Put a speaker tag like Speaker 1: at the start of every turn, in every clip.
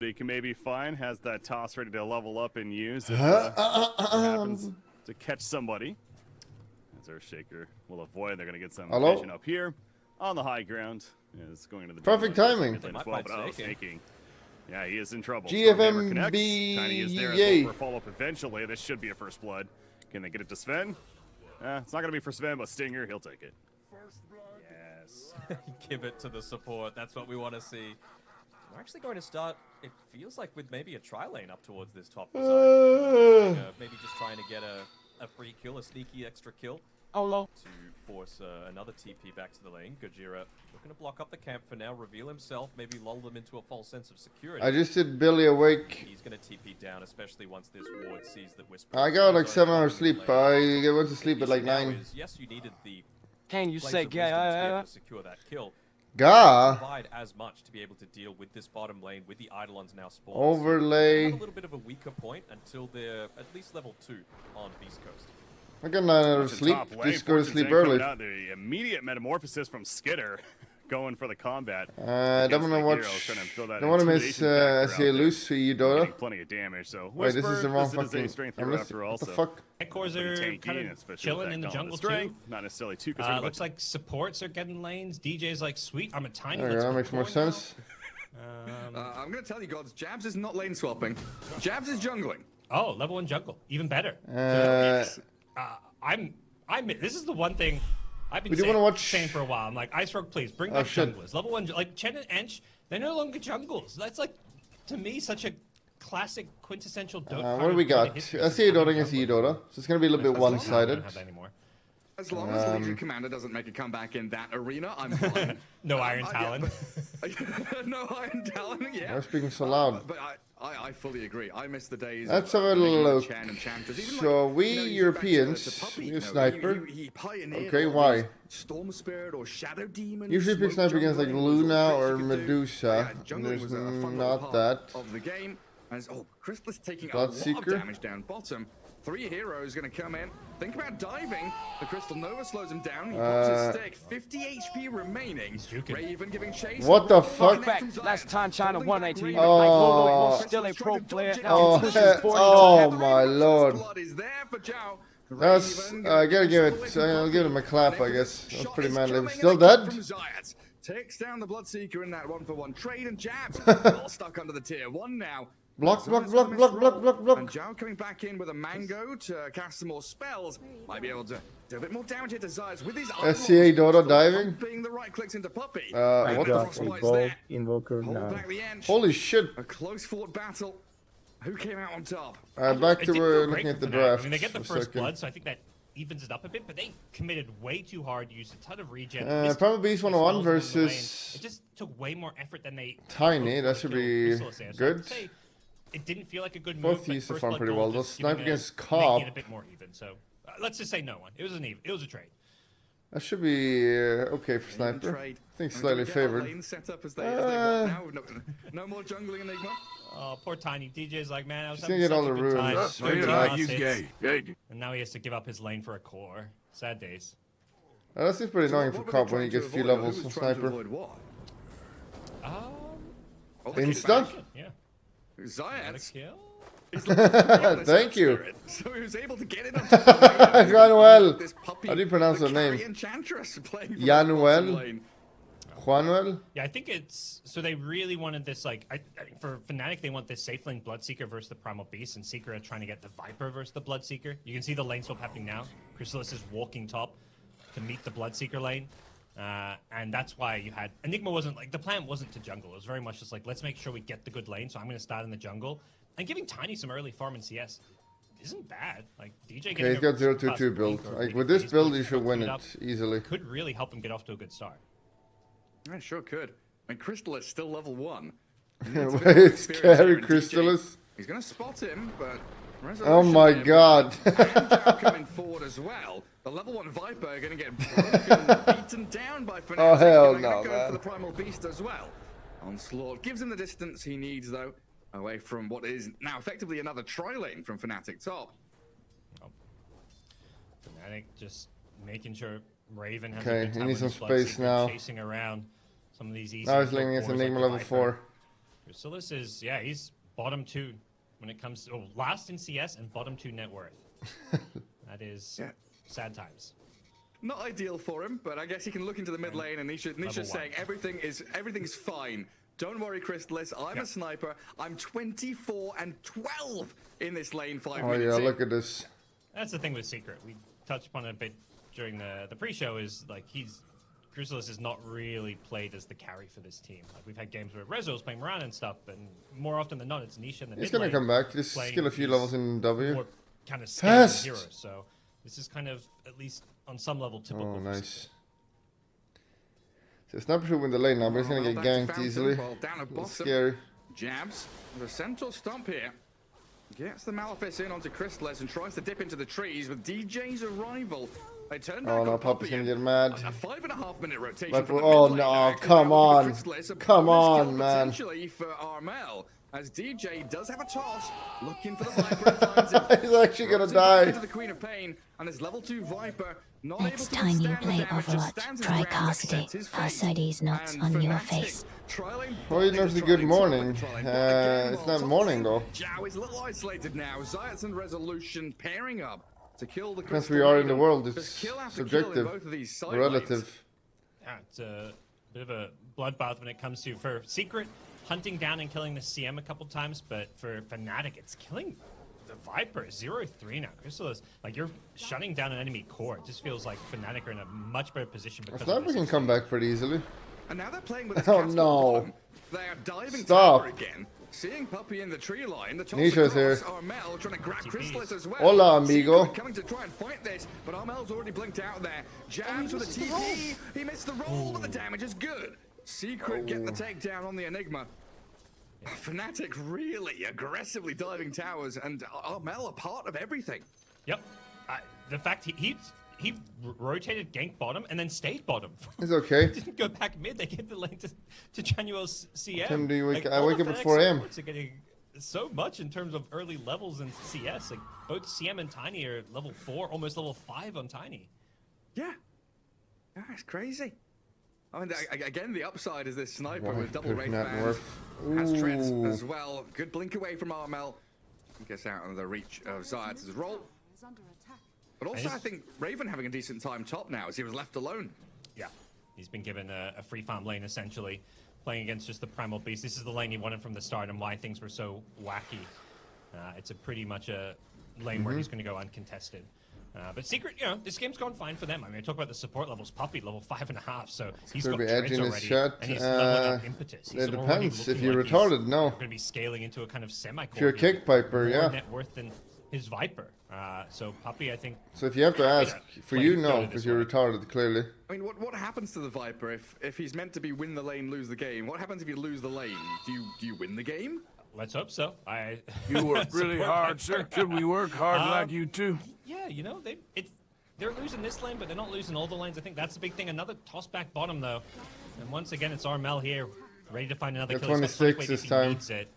Speaker 1: He can maybe find, has that toss ready to level up and use if happens to catch somebody. As Earthshaker will avoid, they're going to get some vision up here on the high ground. Is going into the
Speaker 2: perfect timing.
Speaker 1: Snaking. Yeah, he is in trouble.
Speaker 2: GFMB,
Speaker 1: Tiny is there as well for a follow-up eventually. This should be a first blood. Can they get it to Sven? It's not going to be for Sven, but Stinger, he'll take it.
Speaker 3: Yes. Give it to the support. That's what we want to see. We're actually going to start, it feels like, with maybe a tri-lane up towards this top side. Maybe just trying to get a free kill, a sneaky extra kill. To force another TP back to the lane. Gojira looking to block up the camp for now, reveal himself, maybe lull them into a false sense of security.
Speaker 2: I just did Billy awake.
Speaker 3: He's going to TP down, especially once this ward sees that Whisper.
Speaker 2: I got like 7 hours sleep. I went to sleep at like 9.
Speaker 3: Yes, you needed the
Speaker 4: Can you say
Speaker 3: to secure that kill.
Speaker 2: Gah.
Speaker 3: Provide as much to be able to deal with this bottom lane with the Eidolons now spawned.
Speaker 2: Overlay.
Speaker 3: So a little bit of a weaker point until they're at least level 2 on Beast Coast.
Speaker 2: I got 9 hours sleep. Just go to sleep early.
Speaker 1: The immediate metamorphosis from Skitter, going for the combat.
Speaker 2: Don't want to watch. Don't want to miss SCA loose. See you, Dota.
Speaker 1: Plenty of damage. So
Speaker 2: wait, this is the wrong fucking.
Speaker 1: What
Speaker 2: the fuck?
Speaker 5: Cores are kind of chilling in the jungle too.
Speaker 1: Not necessarily too.
Speaker 5: Looks like supports are getting lanes. DJ's like, sweet, I'm a tiny.
Speaker 2: Okay, that makes more sense.
Speaker 6: I'm gonna tell you, gods, Jabs is not lane swapping. Jabs is jungling.
Speaker 5: Oh, level 1 jungle, even better. This is the one thing I've been saying for a while. I'm like, Ice Rogue, please bring back junglers. Level 1, like Chen and Ench, they're no longer jungles. That's like, to me, such a classic quintessential Dota.
Speaker 2: What do we got? SCA Dota against EU Dota. So it's gonna be a little bit one-sided.
Speaker 6: As long as Legion Commander doesn't make a comeback in that arena, I'm fine.
Speaker 5: No Iron Talon.
Speaker 6: No Iron Talon, yeah.
Speaker 2: I'm speaking so loud.
Speaker 6: But I fully agree. I miss the days
Speaker 2: Let's have a look. So
Speaker 6: like,
Speaker 2: we Europeans, you sniper. Okay, why?
Speaker 6: Storm Spirit or Shadow Demon.
Speaker 2: Usually pick sniper against like Luna or Medusa. There's not that.
Speaker 6: Of the game. As, Crystal is taking a lot of damage down bottom. 3 heroes going to come in. Think about diving. The Crystal Nova slows him down. He pops his stick. 50 HP remaining. Raven giving chase.
Speaker 2: What the fuck?
Speaker 4: Last time China won ATU.
Speaker 2: Oh,
Speaker 4: still a pro player.
Speaker 2: Oh my lord. That's, I gotta give it, I'll give him a clap, I guess. That's pretty manly. Still dead?
Speaker 6: Takes down the Bloodseeker in that 1-for-1 trade, and Jabs all stuck under the tier 1 now.
Speaker 2: Block.
Speaker 6: And Zhao coming back in with a mango to cast some more spells. Might be able to do a bit more damage here to Zayas with his
Speaker 2: SCA Dota diving.
Speaker 6: Being the right clicks into Puppy.
Speaker 2: What the
Speaker 7: Invoker now.
Speaker 2: Holy shit.
Speaker 6: A close fought battle. Who came out on top?
Speaker 2: Back to looking at the draft.
Speaker 5: I mean, they get the first blood, so I think that evens it up a bit, but they committed way too hard, used a ton of regen.
Speaker 2: Probably Beast 101 versus...
Speaker 5: It just took way more effort than they...
Speaker 2: Tiny, that should be good.
Speaker 5: It didn't feel like a good move.
Speaker 2: Both used to farm pretty well. They'll snipe against Cobb.
Speaker 5: It a bit more even, so let's just say no one. It was a trade.
Speaker 2: That should be okay for sniper. I think slightly favored.
Speaker 6: No more jungling Enigma.
Speaker 5: Oh, poor Tiny. DJ's like, man, I was
Speaker 2: having such a good time.
Speaker 5: He's gay. And now he has to give up his lane for a core. Sad days.
Speaker 2: That seems pretty annoying for Cobb when he gets a few levels of sniper. Insta?
Speaker 5: Yeah.
Speaker 6: Zayas.
Speaker 2: Thank you.
Speaker 6: So he was able to get it
Speaker 2: Januel. How do you pronounce the name? Januel. Juanuel?
Speaker 5: Yeah, I think it's... So they really wanted this, like... for Fnatic, they want this safe lane Bloodseeker versus the Primal Beast, and Seeker are trying to get the Viper versus the Bloodseeker. You can see the lane swap happening now. Chrysalis is walking top to meet the Bloodseeker lane. And that's why you had... Enigma wasn't... Like, the plan wasn't to jungle. It was very much just like, let's make sure we get the good lane, so I'm going to start in the jungle. And giving Tiny some early farm in CS isn't bad. Like, DJ...
Speaker 2: Okay, he's got 0-2-2 build. Like, with this build, you should win it easily.
Speaker 5: Could really help him get off to a good start.
Speaker 6: I sure could. And Crystal is still level 1.
Speaker 2: It's scary, Crystalis.
Speaker 6: He's going to spot him, but...
Speaker 2: Oh my god.
Speaker 6: coming forward as well. The level 1 Viper going to get broken, beaten down by Fnatic.
Speaker 2: Oh hell no,
Speaker 6: go
Speaker 2: man.
Speaker 6: For the Primal Beast as well. Onslaught gives him the distance he needs, though, away from what is now effectively another tri-lane from Fnatic top.
Speaker 5: Fnatic just making sure Raven has
Speaker 2: Okay,
Speaker 5: a good
Speaker 2: he
Speaker 5: time
Speaker 2: needs
Speaker 5: with
Speaker 2: some
Speaker 5: his
Speaker 2: space
Speaker 5: Bloodseeker
Speaker 2: now.
Speaker 5: chasing around some of these easy.
Speaker 2: Now he's leaning against Enigma level 4.
Speaker 5: Chrysalis is, yeah, he's bottom 2 when it comes to last in CS and bottom 2 net worth. That is sad times.
Speaker 6: Not ideal for him, but I guess he can look into the mid lane and Nisha's saying everything's fine. Don't worry, Crystalis. I'm a sniper. I'm 24 and 12 in this lane 5 minutes.
Speaker 2: Oh yeah, look at this.
Speaker 5: That's the thing with Secret. We touched upon it a bit during the pre-show. Is like Chrysalis is not really played as the carry for this team. Like we've had games where Rezo's playing around and stuff, and more often than not, it's Nisha in the
Speaker 2: He's
Speaker 5: mid
Speaker 2: gonna
Speaker 5: lane
Speaker 2: come back. Just skill a few levels in W.
Speaker 5: More kind of scale hero. So this is kind of at least on some level typical.
Speaker 2: Oh, nice. So Sniper should win the lane now, but he's gonna get ganked easily. That's scary.
Speaker 6: Jabs. The Centaur stomp here. Gets the Malefice in onto Crystalis and tries to dip into the trees with DJ's arrival. They turn back
Speaker 2: Oh no,
Speaker 6: on
Speaker 2: Puppy's gonna get mad.
Speaker 6: A 5.5 minute rotation.
Speaker 2: But,
Speaker 6: From the
Speaker 2: oh
Speaker 6: mid lane
Speaker 2: no,
Speaker 6: now.
Speaker 2: come on. Come on,
Speaker 6: Kill
Speaker 2: man.
Speaker 6: Potentially for Armel, as DJ does have a toss, looking for the Viper and finds it.
Speaker 2: He's actually gonna
Speaker 6: Throws it back
Speaker 2: die.
Speaker 6: into the Queen of Pain, and his level 2 Viper not
Speaker 7: Next
Speaker 6: able to
Speaker 7: time you
Speaker 6: withstand the
Speaker 7: play
Speaker 6: damage, just
Speaker 7: Overwatch,
Speaker 6: stands his
Speaker 7: try
Speaker 6: ground, accepts his
Speaker 7: casting
Speaker 6: fate.
Speaker 7: Arcades nuts
Speaker 6: And
Speaker 7: on your
Speaker 6: Fnatic
Speaker 7: face.
Speaker 6: trialing
Speaker 2: Oh, you
Speaker 6: bot,
Speaker 2: know it's a
Speaker 6: trialing
Speaker 2: good
Speaker 6: top,
Speaker 2: morning.
Speaker 6: trialing bot.
Speaker 2: It's
Speaker 6: Again,
Speaker 2: not
Speaker 6: top
Speaker 2: morning
Speaker 6: lane,
Speaker 2: though.
Speaker 6: Zhao is a little isolated now. Zayats and Resolution pairing up to kill the
Speaker 2: Depends
Speaker 6: Crystal
Speaker 2: where you are in the
Speaker 6: Maiden.
Speaker 2: world.
Speaker 6: Just
Speaker 2: It's
Speaker 6: kill after kill in
Speaker 2: subjective,
Speaker 6: both of these side lanes.
Speaker 2: relative.
Speaker 5: Yeah, it's a bit of a bloodbath when it comes to for Secret hunting down and killing the CM a couple times, but for Fnatic, it's killing the Viper 0-3 now. Chrysalis, like you're shutting down an enemy core. It just feels like Fnatic are in a much better position because of
Speaker 2: Sniper
Speaker 5: this.
Speaker 2: can come back pretty easily.
Speaker 6: And now they're playing with this
Speaker 2: Oh,
Speaker 6: Castle
Speaker 2: no.
Speaker 6: bottom. They are diving
Speaker 2: Stop.
Speaker 6: tower again. Seeing Puppy in the tree line, the toss
Speaker 2: Nisha's here.
Speaker 6: across, Armel trying to grab Crystalis as well.
Speaker 2: Hola, amigo.
Speaker 6: Secret coming to try and fight this, but Armel's already blinked out there. Jabs with a TP. He missed the roll, but the damage is good. Secret get the takedown on the Enigma. Fnatic really aggressively diving towers, and Armel a part of everything.
Speaker 5: Yep. The fact he rotated gank bottom and then stayed bottom.
Speaker 2: It's okay.
Speaker 5: Didn't go back mid. They gave the lane to Januel's CM.
Speaker 2: Tim, do you wake, I
Speaker 5: all
Speaker 2: wake
Speaker 5: the
Speaker 2: up at
Speaker 5: Fnatic
Speaker 2: 4 a.m.
Speaker 5: supports are getting so much in terms of early levels in CS. Like both CM and Tiny are level 4, almost level 5 on Tiny.
Speaker 6: Yeah. That's crazy. I mean, again, the upside is this sniper
Speaker 2: Why
Speaker 6: with double
Speaker 2: could
Speaker 6: range
Speaker 2: not
Speaker 6: band.
Speaker 2: work?
Speaker 6: Has treads
Speaker 2: Ooh.
Speaker 6: as well. Good blink away from Armel. Gets out of the reach of Zayats' roll. But also, I think Raven having a decent time top now as he was left alone.
Speaker 5: Yeah, he's been given a free farm lane essentially, playing against just the Primal Beast. This is the lane he wanted from the start and why things were so wacky. It's a pretty much a lane where he's going to go uncontested. But Secret, you know, this game's gone fine for them. I mean, I talk about the support levels. Puppy level 5.5, so he's
Speaker 2: Could
Speaker 5: got
Speaker 2: be
Speaker 5: treads
Speaker 2: edging his
Speaker 5: already,
Speaker 2: shot.
Speaker 5: and he's leveling up impetus. He's
Speaker 2: It
Speaker 5: already
Speaker 2: depends. If
Speaker 5: looking
Speaker 2: you're
Speaker 5: like
Speaker 2: retarded,
Speaker 5: he's
Speaker 2: no.
Speaker 5: going to be scaling into a kind of semi-core.
Speaker 2: If you're a kick piper,
Speaker 5: more
Speaker 2: yeah.
Speaker 5: net worth than his Viper. So Puppy, I think.
Speaker 2: So if you have to ask, for
Speaker 5: play
Speaker 2: you,
Speaker 5: Dota
Speaker 2: no,
Speaker 5: this
Speaker 2: because you're
Speaker 5: way.
Speaker 2: retarded, clearly.
Speaker 6: I mean, what happens to the Viper if he's meant to be win the lane, lose the game? What happens if you lose the lane? Do you win the game?
Speaker 5: Let's hope so.
Speaker 8: You work really hard, sir. Should we work hard like you too?
Speaker 5: Yeah, you know, they're losing this lane, but they're not losing all the lanes. I think that's the big thing. Another toss back bottom, though. And once again, it's Armel here, ready to find another
Speaker 2: Got
Speaker 5: kill.
Speaker 2: 26 this time.
Speaker 5: Needs it.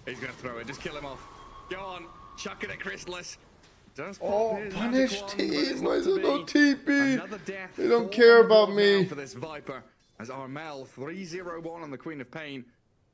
Speaker 6: He's going to throw it. Just kill him off. Go on. Chuck it at Chrysalis. Does
Speaker 2: Oh,
Speaker 6: pop his
Speaker 2: punish
Speaker 6: magic wand, but it's
Speaker 2: team.
Speaker 6: not
Speaker 2: Why is
Speaker 6: to
Speaker 2: it no
Speaker 6: be.
Speaker 2: TP?
Speaker 6: Another death
Speaker 2: They don't
Speaker 6: for
Speaker 2: care
Speaker 6: the
Speaker 2: about
Speaker 6: board
Speaker 2: me.
Speaker 6: now for this Viper as Armel 3-0-1 on the Queen of Pain.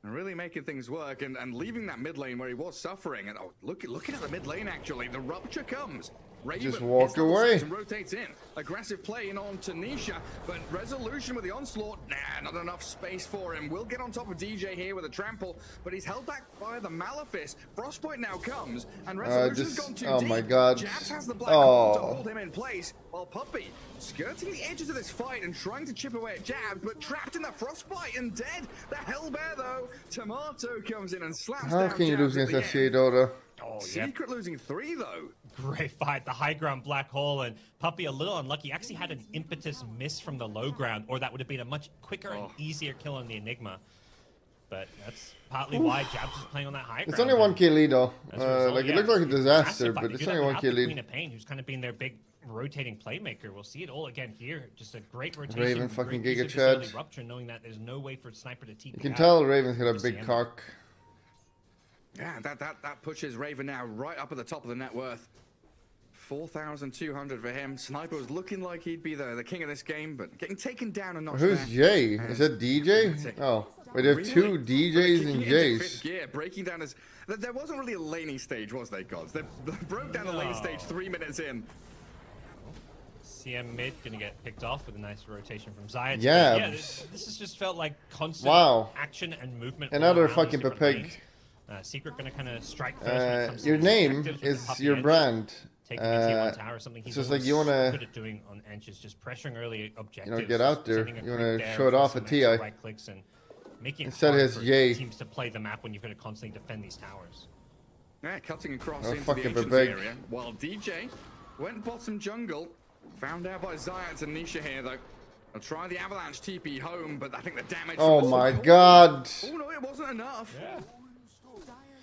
Speaker 6: And really making things work and leaving that mid lane where he was suffering. And oh, looking at the mid lane actually, the rupture comes. Raven
Speaker 2: Just walk
Speaker 6: hits level
Speaker 2: away.
Speaker 6: 6 and rotates in. Aggressive play in on to Nisha, but Resolution with the onslaught. Nah, not enough space for him. Will get on top of DJ here with a trample, but he's held back by the Malefice. Frostpoint now comes, and Resolution's gone too
Speaker 2: oh
Speaker 6: deep.
Speaker 2: my God.
Speaker 6: Jabs has the black hole to
Speaker 2: Oh.
Speaker 6: hold him in place, while Puppy skirting the edges of this fight and trying to chip away at Jabs, but trapped in the frostbite and dead. The Hellbear though, Tomato comes in and slaps
Speaker 2: How
Speaker 6: down
Speaker 2: can you
Speaker 6: Jabs
Speaker 2: lose
Speaker 6: at the
Speaker 2: against
Speaker 6: end.
Speaker 2: FCA Dota?
Speaker 5: Oh, yeah.
Speaker 6: Secret losing 3 though.
Speaker 5: Great fight. The high ground black hole and Puppy a little unlucky. Actually had an impetus miss from the low ground, or that would have been a much quicker and easier kill on the Enigma. But that's partly why Jabs is playing on that high ground.
Speaker 2: It's only 1k lead though.
Speaker 5: As a result,
Speaker 2: Like,
Speaker 5: yeah,
Speaker 2: it looked like a
Speaker 5: it's
Speaker 2: disaster,
Speaker 5: massive fight.
Speaker 2: but
Speaker 5: They
Speaker 2: it's
Speaker 5: do
Speaker 2: only
Speaker 5: that
Speaker 2: 1k
Speaker 5: without the
Speaker 2: lead.
Speaker 5: Queen of Pain, who's kind of been their big rotating playmaker. We'll see it all again here. Just a great rotation.
Speaker 2: Raven fucking
Speaker 5: great use
Speaker 2: Giga
Speaker 5: of this early
Speaker 2: Chad.
Speaker 5: rupture, knowing that there's no way for Sniper to TP
Speaker 2: You can
Speaker 5: out.
Speaker 2: tell Raven's got a big
Speaker 5: CM.
Speaker 2: cock.
Speaker 6: Yeah, that pushes Raven now right up at the top of the net worth. 4,200 for him. Sniper was looking like he'd be the king of this game, but getting taken down a notch.
Speaker 2: Who's Jay? Is that DJ? Oh, wait, there are two DJs and Jays.
Speaker 6: Yeah, breaking down his. There wasn't really a laning stage, was there, gods? They broke down the lane stage 3 minutes in.
Speaker 5: CM mid gonna get picked off with a nice rotation from Zayat.
Speaker 2: Yeah.
Speaker 5: Yeah, this has just felt like constant action and movement.
Speaker 2: Another fucking pig.
Speaker 5: Secret gonna kind of strike first. When it comes to
Speaker 2: Your
Speaker 5: these
Speaker 2: name
Speaker 5: objectives with
Speaker 2: is
Speaker 5: the puppy
Speaker 2: your
Speaker 5: edge.
Speaker 2: brand.
Speaker 5: Taking the T1 tower, something he's
Speaker 2: just
Speaker 5: always
Speaker 2: like you wanna,
Speaker 5: good at doing on Ench is just pressuring early objectives.
Speaker 2: You know, get out there.
Speaker 5: sending a
Speaker 2: You
Speaker 5: creep
Speaker 2: wanna
Speaker 5: there
Speaker 2: show it
Speaker 5: with
Speaker 2: off
Speaker 5: some
Speaker 2: at
Speaker 5: extra
Speaker 2: TI.
Speaker 5: right clicks and making it
Speaker 2: Instead
Speaker 5: hard
Speaker 2: has
Speaker 5: for
Speaker 2: Jay.
Speaker 5: teams to play the map when you've got to constantly defend these towers.
Speaker 6: Yeah, cutting across
Speaker 2: Oh,
Speaker 6: into the
Speaker 2: fucking
Speaker 6: ancient
Speaker 2: big.
Speaker 6: area. While DJ went bottom jungle. Found out by Zayat and Nisha here, though. I'll try the Avalanche TP home, but I think the damage...
Speaker 2: Oh my god.
Speaker 6: Oh no, it wasn't enough.
Speaker 5: Yeah.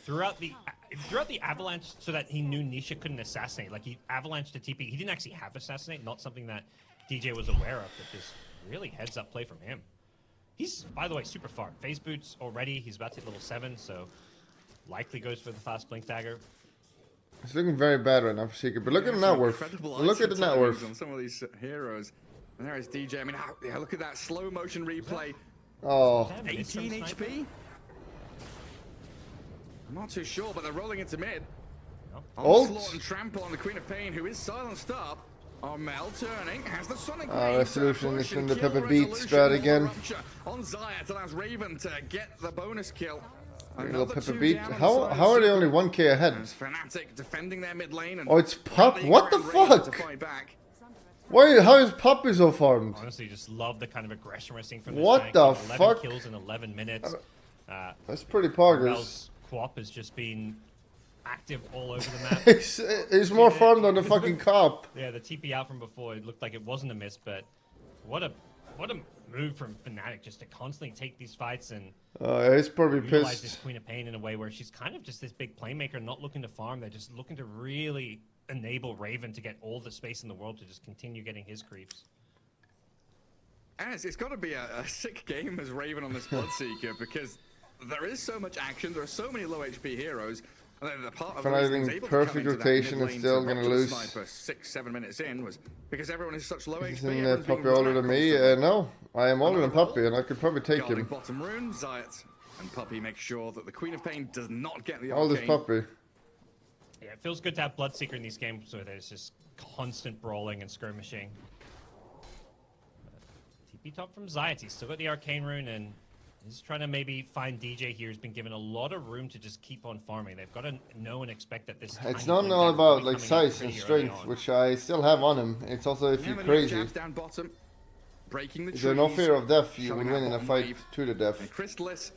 Speaker 5: Throughout the avalanche, so that he knew Nisha couldn't assassinate. Like, he avalanched to TP. He didn't actually have assassinate, not something that DJ was aware of, but just really heads-up play from him. He's, by the way, super far. Phase boots already. He's about to hit level 7, so likely goes for the fast blink dagger.
Speaker 2: It's looking very bad right now for Secret, but look at the net worth. Look at the net worth.
Speaker 6: On some of these heroes. And there is DJ. I mean, yeah, look at that slow motion replay.
Speaker 2: Oh.
Speaker 6: 18 HP? I'm not too sure, but they're rolling into mid. Onslaught and trample on the Queen of Pain, who is silenced up. Armel turning, has the Sonic Wave.
Speaker 2: Resolution is in the Pepper Beat strat again.
Speaker 6: On Zayat allows Raven to get the bonus kill.
Speaker 2: Little Pepper Beat. How are they only 1k ahead?
Speaker 6: Fnatic defending their mid lane. And
Speaker 2: oh, it's Pup. What the fuck? Why? How is Puppy so farmed?
Speaker 5: Honestly, just love the kind of aggression we're seeing from this
Speaker 2: what
Speaker 5: tank.
Speaker 2: the
Speaker 5: 11
Speaker 2: fuck?
Speaker 5: kills in 11 minutes.
Speaker 2: That's pretty poggers.
Speaker 5: Quap has just been active all over the map.
Speaker 2: he's more farmed than the fucking cop.
Speaker 5: Yeah, the TP out from before, it looked like it wasn't a miss, but what a move from Fnatic just to constantly take these fights and
Speaker 2: he's probably
Speaker 5: utilize this
Speaker 2: pissed.
Speaker 5: Queen of Pain in a way where she's kind of just this big playmaker, not looking to farm. They're just looking to really enable Raven to get all the space in the world to just continue getting his creeps.
Speaker 6: And it's got to be a sick game as Raven on this Bloodseeker because there is so much action. There are so many low HP heroes. And the part of the reason he was able to
Speaker 2: perfect
Speaker 6: come into that
Speaker 2: rotation
Speaker 6: mid
Speaker 2: is
Speaker 6: lane
Speaker 2: still
Speaker 6: to
Speaker 2: gonna
Speaker 6: rock to the
Speaker 2: lose.
Speaker 6: sniper 6-7 minutes in was because everyone is such low HP.
Speaker 2: Isn't
Speaker 6: everyone's being
Speaker 2: Puppy older than me?
Speaker 6: constantly.
Speaker 2: No, I am older than Puppy, and I could probably take
Speaker 6: Guarding
Speaker 2: him.
Speaker 6: bottom rune, Zayat and Puppy make sure that the Queen of Pain does not get the
Speaker 2: How old is
Speaker 6: arcane.
Speaker 2: Puppy?
Speaker 5: Yeah, it feels good to have Bloodseeker in these games where there's just constant brawling and skirmishing. TP top from Zayat. He's still got the arcane rune, and he's trying to maybe find DJ here. He's been given a lot of room to just keep on farming. They've got to know and expect that this.
Speaker 2: It's
Speaker 5: tiny
Speaker 2: not all
Speaker 5: blink
Speaker 2: about
Speaker 5: dagger will
Speaker 2: like
Speaker 5: be coming in
Speaker 2: size and
Speaker 5: pretty early
Speaker 2: strength,
Speaker 5: on.
Speaker 2: which I still have on him. It's also if you're crazy.
Speaker 6: Jabs down bottom, breaking the
Speaker 2: There's no
Speaker 6: trees,
Speaker 2: fear of death. You will
Speaker 6: showing
Speaker 2: win
Speaker 6: that
Speaker 2: in a
Speaker 6: bottom
Speaker 2: fight
Speaker 6: wave.
Speaker 2: to the death.
Speaker 6: And Crystallis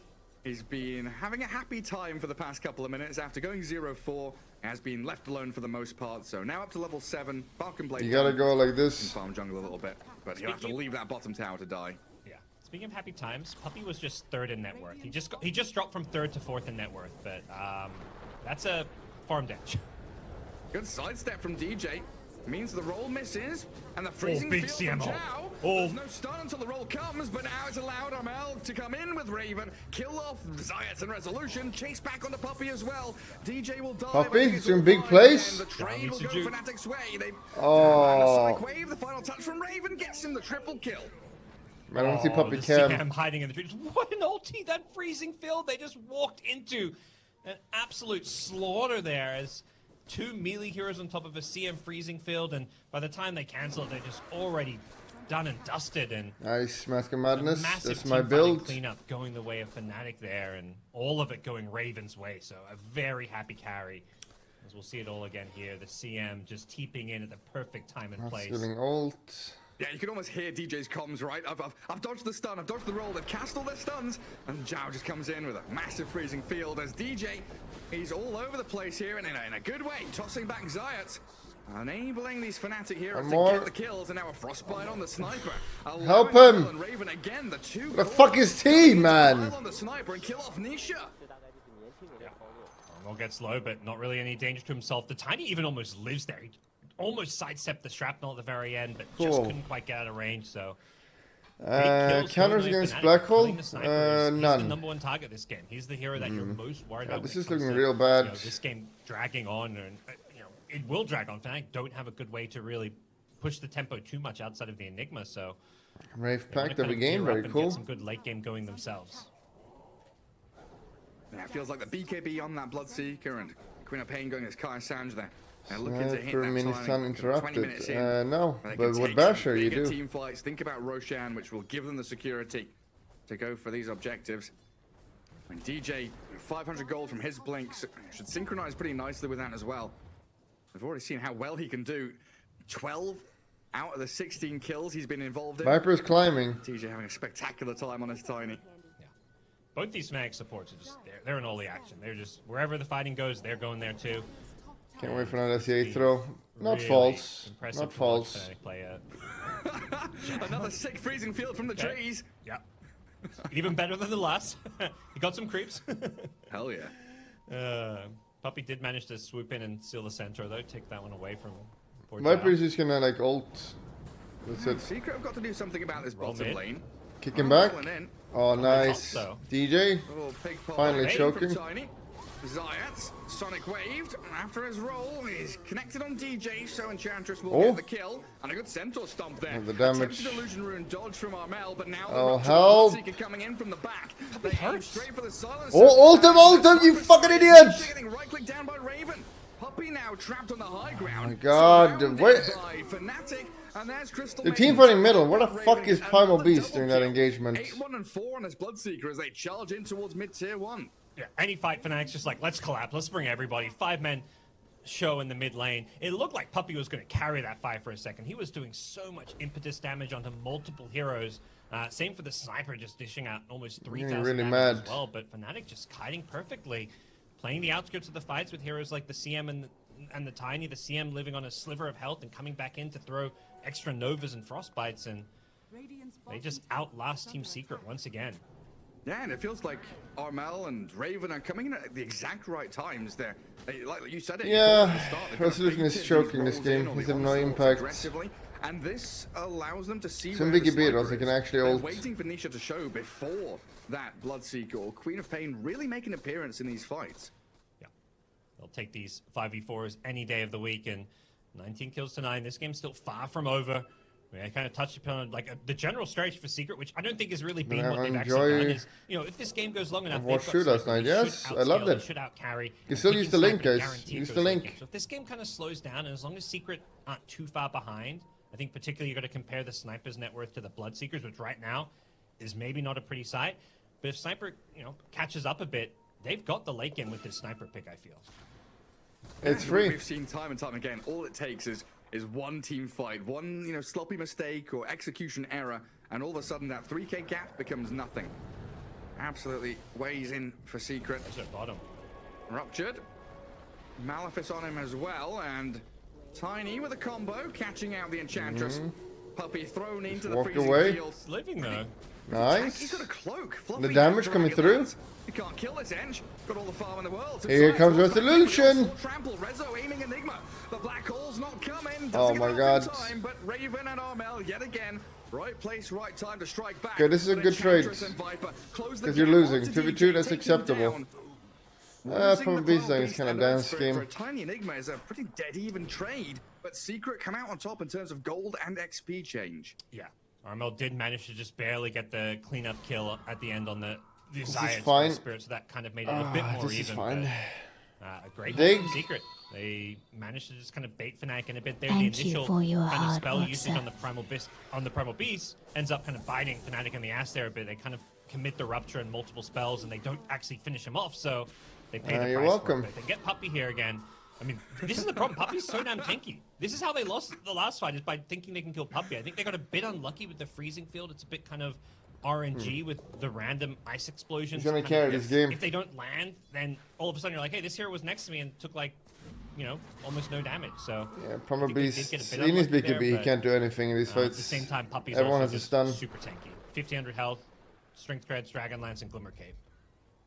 Speaker 6: has been having a happy time for the past couple of minutes after going 0-4. Has been left alone for the most part. So now up to level 7. Falcon Blade.
Speaker 2: You gotta go like
Speaker 6: And
Speaker 2: this.
Speaker 6: farm jungle a little bit, but he'll have to leave that bottom tower to die.
Speaker 5: Yeah. Speaking of happy times, Puppy was just 3rd in net worth. He just dropped from 3rd to 4th in net worth, but that's a farm dash.
Speaker 6: Good sidestep from DJ. Means the roll misses, and the freezing
Speaker 5: big
Speaker 6: field from
Speaker 5: CMO.
Speaker 6: Zhao.
Speaker 5: Oh.
Speaker 6: There's no stun until the roll comes, but now it's allowed Armel to come in with Raven, kill off Zayat and Resolution, chase back on the Puppy as well. DJ will die.
Speaker 2: Puppy,
Speaker 6: but I think
Speaker 2: it's
Speaker 6: all
Speaker 2: in big
Speaker 6: fine,
Speaker 2: place.
Speaker 6: and the trade
Speaker 5: Down
Speaker 6: will
Speaker 5: to
Speaker 6: go
Speaker 5: Juke.
Speaker 6: Fnatic's way. They
Speaker 2: Oh.
Speaker 6: Sonic Wave, the final touch from Raven gets him the triple kill.
Speaker 2: I don't see Puppy
Speaker 5: the
Speaker 2: cam.
Speaker 5: CM hiding in the trees. What an ulti that freezing field they just walked into. An absolute slaughter there as 2 melee heroes on top of a CM freezing field, and by the time they cancel it, they're just already done and dusted. And
Speaker 2: Nice, Mask of Madness.
Speaker 5: massive
Speaker 2: That's my
Speaker 5: team fighting
Speaker 2: build.
Speaker 5: cleanup going the way of Fnatic there, and all of it going Raven's way. So a very happy carry. As we'll see it all again here. The CM just teeping in at the perfect time and place.
Speaker 2: Stealing ult.
Speaker 6: Yeah, you can almost hear DJ's comms, right? I've dodged the stun, I've dodged the roll, they've cast all their stuns, and Zhao just comes in with a massive freezing field as DJ, he's all over the place here and in a good way, tossing back Zayat, enabling these Fnatic heroes to get the kills, and now a frostbite on the sniper.
Speaker 2: Help him!
Speaker 6: And Raven again, the two
Speaker 2: The fuck is he, man?
Speaker 6: on the sniper and kill off Nisha.
Speaker 5: Arnold gets low, but not really any danger to himself. The Tiny even almost lives there. He almost sidestepped the shrapnel at the very end, but just
Speaker 2: Cool.
Speaker 5: couldn't quite get out of range, so... Kills
Speaker 2: Counters
Speaker 5: going
Speaker 2: against
Speaker 5: Fnatic.
Speaker 2: Black Hole?
Speaker 5: Killing the sniper is- He's the
Speaker 2: None.
Speaker 5: #1 target this game. He's the hero that you're most worried about.
Speaker 2: this
Speaker 5: when
Speaker 2: is
Speaker 5: it comes
Speaker 2: looking
Speaker 5: to,
Speaker 2: real bad.
Speaker 5: This game dragging on and it will drag on. Fnatic don't have a good way to really push the tempo too much outside of the Enigma, so
Speaker 2: Rave packed every game, very cool.
Speaker 5: Get some good late game going themselves.
Speaker 6: Yeah, it feels like the BKB on that Bloodseeker and Queen of Pain going as Kai Sanj there. Looking to hit that timing.
Speaker 2: Interrupted.
Speaker 6: 20 minutes in.
Speaker 2: No,
Speaker 6: They
Speaker 2: but
Speaker 6: can
Speaker 2: with
Speaker 6: take
Speaker 2: Basher
Speaker 6: some
Speaker 2: you
Speaker 6: bigger
Speaker 2: do.
Speaker 6: team fights. Think about Roshan, which will give them the security to go for these objectives. And DJ, 500 gold from his blinks, should synchronize pretty nicely with that as well. We've already seen how well he can do. 12 out of the 16 kills he's been involved in.
Speaker 2: Viper's climbing.
Speaker 6: DJ having a spectacular time on his Tiny.
Speaker 5: Yeah. Both these Fnatic supports are just they're in all the action. They're just wherever the fighting goes, they're going there too.
Speaker 2: Can't wait for another SEA throw. Not
Speaker 5: Really
Speaker 2: false.
Speaker 5: impressive
Speaker 2: Not
Speaker 5: to watch
Speaker 2: false.
Speaker 5: Fnatic play
Speaker 6: Another sick freezing field from the trees.
Speaker 5: Yeah. Even better than the last. He got some creeps.
Speaker 6: Hell yeah.
Speaker 5: Puppy did manage to swoop in and steal the center, though. Take that one away from poor
Speaker 2: Viper's
Speaker 5: Jao.
Speaker 2: just gonna like ult. That's it.
Speaker 6: Secret have got to do something about this
Speaker 5: Roll
Speaker 6: bottom
Speaker 5: mid.
Speaker 6: lane.
Speaker 2: Kick him back.
Speaker 6: Rolling in.
Speaker 2: Oh, nice.
Speaker 5: top,
Speaker 2: DJ.
Speaker 6: Little pig pop
Speaker 2: Finally
Speaker 6: away
Speaker 2: choking.
Speaker 6: from Tiny. Zayat, Sonic waved, and after his roll, he's connected on DJ, so Enchantress will get the kill, and a good Centaur stomp there.
Speaker 2: And the damage.
Speaker 6: Attempted Illusion Rune dodge from Armel, but now
Speaker 2: Oh,
Speaker 6: the
Speaker 2: help.
Speaker 6: Seeker coming in from the back. They aim straight for the silence.
Speaker 2: Oh, ult him, you fucking idiot!
Speaker 6: Getting right click down by Raven. Puppy now trapped on the high ground.
Speaker 2: Oh my God,
Speaker 6: Surrounded
Speaker 2: wait.
Speaker 6: by Fnatic, and there's Crystal
Speaker 2: The
Speaker 6: Maiden.
Speaker 2: team fighting middle. Where the
Speaker 6: Raven
Speaker 2: fuck is
Speaker 6: is
Speaker 2: Primal
Speaker 6: another
Speaker 2: Beast
Speaker 6: double
Speaker 2: during that
Speaker 6: kill.
Speaker 2: engagement?
Speaker 6: 8-1 and 4 on his Bloodseeker as they charge in towards mid-tier 1.
Speaker 5: Yeah, any fight Fnatic's just like, let's collapse, let's bring everybody. 5 men show in the mid lane. It looked like Puppy was going to carry that fight for a second. He was doing so much impetus damage onto multiple heroes. Same for the sniper, just dishing out almost 3,000
Speaker 2: really
Speaker 5: damage
Speaker 2: mad.
Speaker 5: as well. But Fnatic just kiting perfectly, playing the outskirts of the fights with heroes like the CM and the Tiny. The CM living on a sliver of health and coming back in to throw extra Novas and Frostbites, and they just outlast Team Secret once again.
Speaker 6: Yeah, and it feels like Armel and Raven are coming in at the exact right times there. Like you said it.
Speaker 2: Yeah,
Speaker 6: at the start, they've
Speaker 2: Resolution
Speaker 6: kind of
Speaker 2: is
Speaker 6: baited
Speaker 2: choking
Speaker 6: these
Speaker 2: this
Speaker 6: rolls in
Speaker 2: game.
Speaker 6: or
Speaker 2: He's
Speaker 6: the
Speaker 2: having no
Speaker 6: onslaughts
Speaker 2: impact.
Speaker 6: aggressively, and this allows them to see
Speaker 2: Some
Speaker 6: where the
Speaker 2: biggie beat us,
Speaker 6: sniper
Speaker 2: they can
Speaker 6: is.
Speaker 2: actually
Speaker 6: They're
Speaker 2: ult.
Speaker 6: waiting for Nisha to show before that Bloodseeker or Queen of Pain really make an appearance in these fights.
Speaker 5: Yeah, they'll take these 5v4s any day of the week, and 19 kills to 9. This game's still far from over. I kind of touched upon like the general strategy for Secret, which I don't think has really been
Speaker 2: Yeah,
Speaker 5: what they've
Speaker 2: enjoy-
Speaker 5: actually done. Is if this game goes long enough,
Speaker 2: I've
Speaker 5: they've
Speaker 2: watched
Speaker 5: got
Speaker 2: shoot last
Speaker 5: Sniper,
Speaker 2: night,
Speaker 5: they
Speaker 2: yes,
Speaker 5: should
Speaker 2: I loved
Speaker 5: outscale,
Speaker 2: it.
Speaker 5: they should outcarry.
Speaker 2: You still use the link, guys.
Speaker 5: Guarantee
Speaker 2: Use
Speaker 5: goes
Speaker 2: the
Speaker 5: late
Speaker 2: link.
Speaker 5: game. So if this game kind of slows down, and as long as Secret aren't too far behind, I think particularly you've got to compare the Sniper's net worth to the Bloodseekers, which right now is maybe not a pretty sight. But if Sniper, catches up a bit, they've got the late game with this Sniper pick, I feel.
Speaker 2: It's
Speaker 6: And
Speaker 2: free.
Speaker 6: We've seen time and time again. All it takes is one team fight, one sloppy mistake or execution error, and all of a sudden that 3K gap becomes nothing. Absolutely weighs in for Secret.
Speaker 5: There's their bottom.
Speaker 6: Ruptured. Malefice on him as well, and Tiny with a combo, catching out the Enchantress. Puppy thrown into the
Speaker 2: walk
Speaker 6: freezing
Speaker 2: away.
Speaker 6: field.
Speaker 5: It's living though.
Speaker 6: He's
Speaker 2: Nice.
Speaker 6: got a cloak.
Speaker 2: The damage coming through.
Speaker 6: You can't kill this Eng. Got all the farm in the world.
Speaker 2: Here comes Resolution.
Speaker 6: Trample. Rezo aiming Enigma. The black hole's not coming.
Speaker 2: Oh
Speaker 6: Doesn't
Speaker 2: my
Speaker 6: get
Speaker 2: God.
Speaker 6: enough in time, but Raven and Armel yet again. Right place, right time to strike back.
Speaker 2: Okay, this is a
Speaker 6: But
Speaker 2: good trade.
Speaker 6: Enchantress and Viper close the
Speaker 2: 'Cause you're
Speaker 6: gap
Speaker 2: losing.
Speaker 6: onto
Speaker 2: 2v2,
Speaker 6: DJ,
Speaker 2: that's
Speaker 6: taking
Speaker 2: acceptable.
Speaker 6: down. Losing
Speaker 2: Primal
Speaker 6: the
Speaker 2: Beast
Speaker 6: Primal
Speaker 2: lane is
Speaker 6: Beast
Speaker 2: kinda
Speaker 6: and
Speaker 2: down
Speaker 6: Earth for
Speaker 2: scheme.
Speaker 6: a tiny Enigma is a pretty dead even trade, but Secret come out on top in terms of gold and XP change.
Speaker 5: Yeah. Armel did manage to just barely get the cleanup kill at the end on the
Speaker 2: is
Speaker 5: Zayat
Speaker 2: fine.
Speaker 5: Spirit, so that kind of made it a bit more
Speaker 2: This is
Speaker 5: even.
Speaker 2: fine.
Speaker 5: But, a great
Speaker 2: They-
Speaker 5: game from Secret. They managed to just kind of bait Fnatic in a bit there.
Speaker 7: Thank
Speaker 5: The
Speaker 7: you
Speaker 5: initial
Speaker 7: for your
Speaker 5: kind of
Speaker 7: hard
Speaker 5: spell
Speaker 7: work,
Speaker 5: usage
Speaker 7: sir.
Speaker 5: on the Primal Beast ends up kind of biting Fnatic in the ass there a bit. They kind of commit the Rupture and multiple spells, and they don't actually finish him off, so they pay the
Speaker 2: You're
Speaker 5: price
Speaker 2: welcome.
Speaker 5: for it. But they get Puppy here again. I mean, this is the problem. Puppy's so damn tanky. This is how they lost the last fight, is by thinking they can kill Puppy. I think they got a bit unlucky with the freezing field. It's a bit kind of RNG with the random ice explosions.
Speaker 2: He's gonna
Speaker 5: Kind of
Speaker 2: carry this game.
Speaker 5: If they don't land, then all of a sudden you're like, hey, this hero was next to me and took like, almost no damage. So
Speaker 2: Yeah,
Speaker 5: I
Speaker 2: Primal
Speaker 5: think they did
Speaker 2: Beast.
Speaker 5: get a bit
Speaker 2: He needs
Speaker 5: unlucky there,
Speaker 2: BKB. He
Speaker 5: but,
Speaker 2: can't do anything in these
Speaker 5: at
Speaker 2: fights.
Speaker 5: the same time, Puppy's
Speaker 2: Everyone
Speaker 5: also
Speaker 2: has a
Speaker 5: just
Speaker 2: stun.
Speaker 5: super tanky. 1500 health, Strength Threads, Dragonlance, and Glimmer Cape.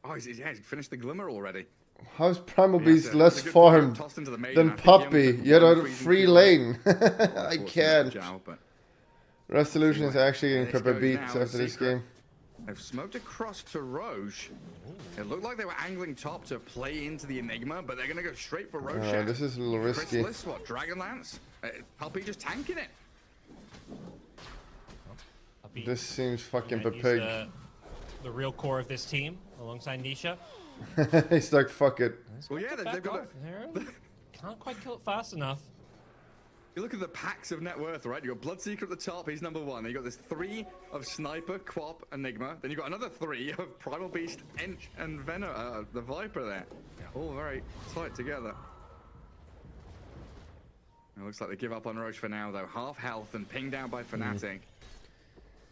Speaker 6: Oh, he's finished the Glimmer already.
Speaker 2: How's Primal
Speaker 6: Yeah,
Speaker 2: Beast
Speaker 6: it's a
Speaker 2: less
Speaker 6: good
Speaker 2: farmed
Speaker 6: tossed into the maiden.
Speaker 2: than
Speaker 6: I think he only
Speaker 2: Puppy?
Speaker 6: took
Speaker 2: Yet
Speaker 6: one
Speaker 2: on a
Speaker 6: freezing
Speaker 2: free
Speaker 6: field.
Speaker 2: lane.
Speaker 6: Well,
Speaker 2: I
Speaker 6: of course,
Speaker 2: can't.
Speaker 6: Zhao, but
Speaker 2: Resolution is actually getting
Speaker 6: This
Speaker 2: proper
Speaker 6: goes
Speaker 2: beat
Speaker 6: now
Speaker 2: after
Speaker 6: as
Speaker 2: this
Speaker 6: Secret
Speaker 2: game.
Speaker 6: They've smoked across to Roche. It looked like they were angling top to play into the Enigma, but they're going to go straight for Roche.
Speaker 2: This is a little risky.
Speaker 6: Chrysalis, what, Dragonlance? Puppey just tanking it.
Speaker 5: Puppey,
Speaker 2: This seems fucking
Speaker 5: he's
Speaker 2: pig.
Speaker 5: the real core of this team, alongside Nisha.
Speaker 2: He's like, fuck it.
Speaker 6: Well, yeah, they've got
Speaker 5: Can't quite kill it fast enough.
Speaker 6: You look at the packs of net worth, right? You got Bloodseeker at the top, he's number 1. Then you got this 3 of Sniper, Quap, Enigma. Then you got another 3 of Primal Beast, Ench, and Venom, the Viper there. All very tight together. It looks like they give up on Roche for now, though. Half health and pinged out by Fnatic.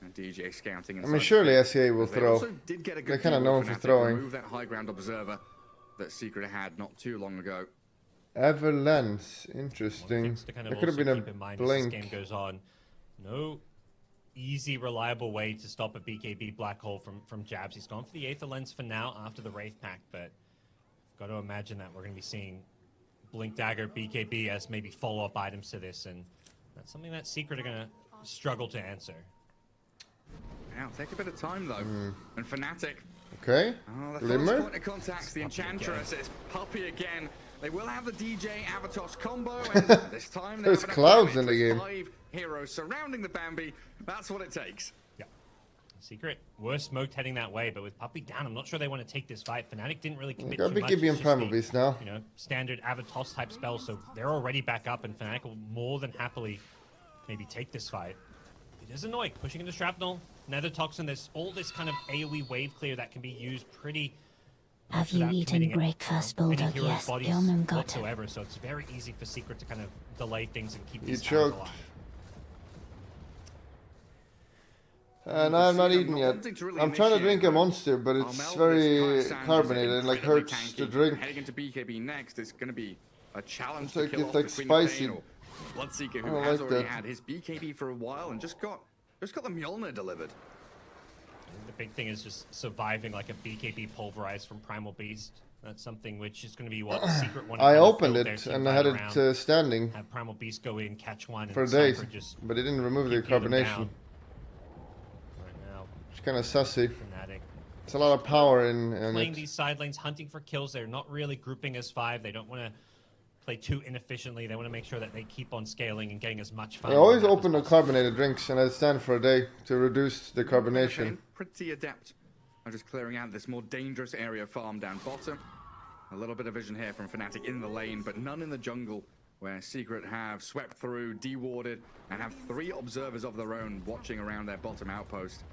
Speaker 6: And DJ scouting.
Speaker 2: I mean, surely SEA will
Speaker 6: They
Speaker 2: throw.
Speaker 6: also did get a good
Speaker 2: They're kind of
Speaker 6: deal
Speaker 2: known
Speaker 6: with
Speaker 2: for
Speaker 6: Fnatic,
Speaker 2: throwing.
Speaker 6: remove that high ground observer that Secret had not too long ago.
Speaker 2: Everlens,
Speaker 5: One
Speaker 2: interesting.
Speaker 5: thing to kind of
Speaker 2: That could have
Speaker 5: also
Speaker 2: been a
Speaker 5: keep in mind as this game
Speaker 2: blink.
Speaker 5: goes on. No easy, reliable way to stop a BKB black hole from Jabs. He's gone for the Aether Lens for now after the Wraith Pack, but got to imagine that we're going to be seeing Blink Dagger, BKB as maybe follow-up items to this, and that's something that Secret are going to struggle to answer.
Speaker 6: Now, take a bit of time, though. And Fnatic.
Speaker 2: Okay.
Speaker 6: Oh, the first
Speaker 2: Glimmer.
Speaker 6: point of contact, the Enchantress. It's Puppey again. They will have the DJ Avatos combo, and this time
Speaker 2: There's
Speaker 6: have enough
Speaker 2: clouds
Speaker 6: damage
Speaker 2: in the
Speaker 6: with
Speaker 2: game.
Speaker 6: 5 heroes surrounding the Bambi. That's what it takes.
Speaker 5: Yeah. Secret were smoked heading that way, but with Puppey down, I'm not sure they want to take this fight. Fnatic didn't really commit
Speaker 2: Gotta
Speaker 5: too
Speaker 2: be
Speaker 5: much.
Speaker 2: Gibby
Speaker 5: It's
Speaker 2: and
Speaker 5: just
Speaker 2: Primal
Speaker 5: the,
Speaker 2: Beast now.
Speaker 5: You know, standard Avatos type spells, so they're already back up, and Fnatic will more than happily maybe take this fight. It is annoying, pushing into Shrapnel, Nether Toxin, there's all this kind of AoE wave clear that can be used pretty
Speaker 7: Have you
Speaker 5: without
Speaker 7: eaten
Speaker 5: committing
Speaker 7: breakfast,
Speaker 5: any
Speaker 7: Bulldog?
Speaker 5: hero's
Speaker 7: Yes,
Speaker 5: bodies
Speaker 7: Billman got it.
Speaker 5: whatsoever, so it's very easy for Secret to kind of delay things and keep
Speaker 2: You
Speaker 5: these guys
Speaker 2: choked.
Speaker 5: alive.
Speaker 2: And I'm not eating yet. I'm trying to drink a Monster, but it's very carbonated and like hurts to drink.
Speaker 6: Heading into BKB next, it's going to be a challenge
Speaker 2: It's
Speaker 6: to
Speaker 2: like-
Speaker 6: kill
Speaker 2: it's
Speaker 6: off
Speaker 2: like
Speaker 6: the Queen of
Speaker 2: spicy.
Speaker 6: Pain, or Bloodseeker,
Speaker 2: I
Speaker 6: who
Speaker 2: don't
Speaker 6: has
Speaker 2: like
Speaker 6: already
Speaker 2: that.
Speaker 6: had his BKB for a while and just got the Mjolnir delivered.
Speaker 5: The big thing is just surviving like a BKB pulverized from Primal Beast. That's something which is going to be what Secret wanted
Speaker 2: I
Speaker 5: to
Speaker 2: opened
Speaker 5: build their
Speaker 2: it
Speaker 5: team
Speaker 2: and I
Speaker 5: fight
Speaker 2: had
Speaker 5: around.
Speaker 2: it standing
Speaker 5: Have Primal Beast go in, catch one, and
Speaker 2: for
Speaker 5: Cypher
Speaker 2: days,
Speaker 5: just
Speaker 2: but it didn't remove the
Speaker 5: keep them
Speaker 2: carbonation.
Speaker 5: down. Right now,
Speaker 2: It's kind of sussy.
Speaker 5: Fnatic
Speaker 2: It's a lot of power in
Speaker 5: playing
Speaker 2: it.
Speaker 5: these side lanes, hunting for kills. They're not really grouping as 5. They don't want to play too inefficiently. They want to make sure that they keep on scaling and getting as much fun.
Speaker 2: I always open the carbonated drinks and I stand for a day to reduce the carbonation.
Speaker 6: Pretty adept. I'm just clearing out this more dangerous area farm down bottom. A little bit of vision here from Fnatic in the lane, but none in the jungle, where Secret have swept through, de-warded, and have 3 observers of their own watching around their bottom outpost.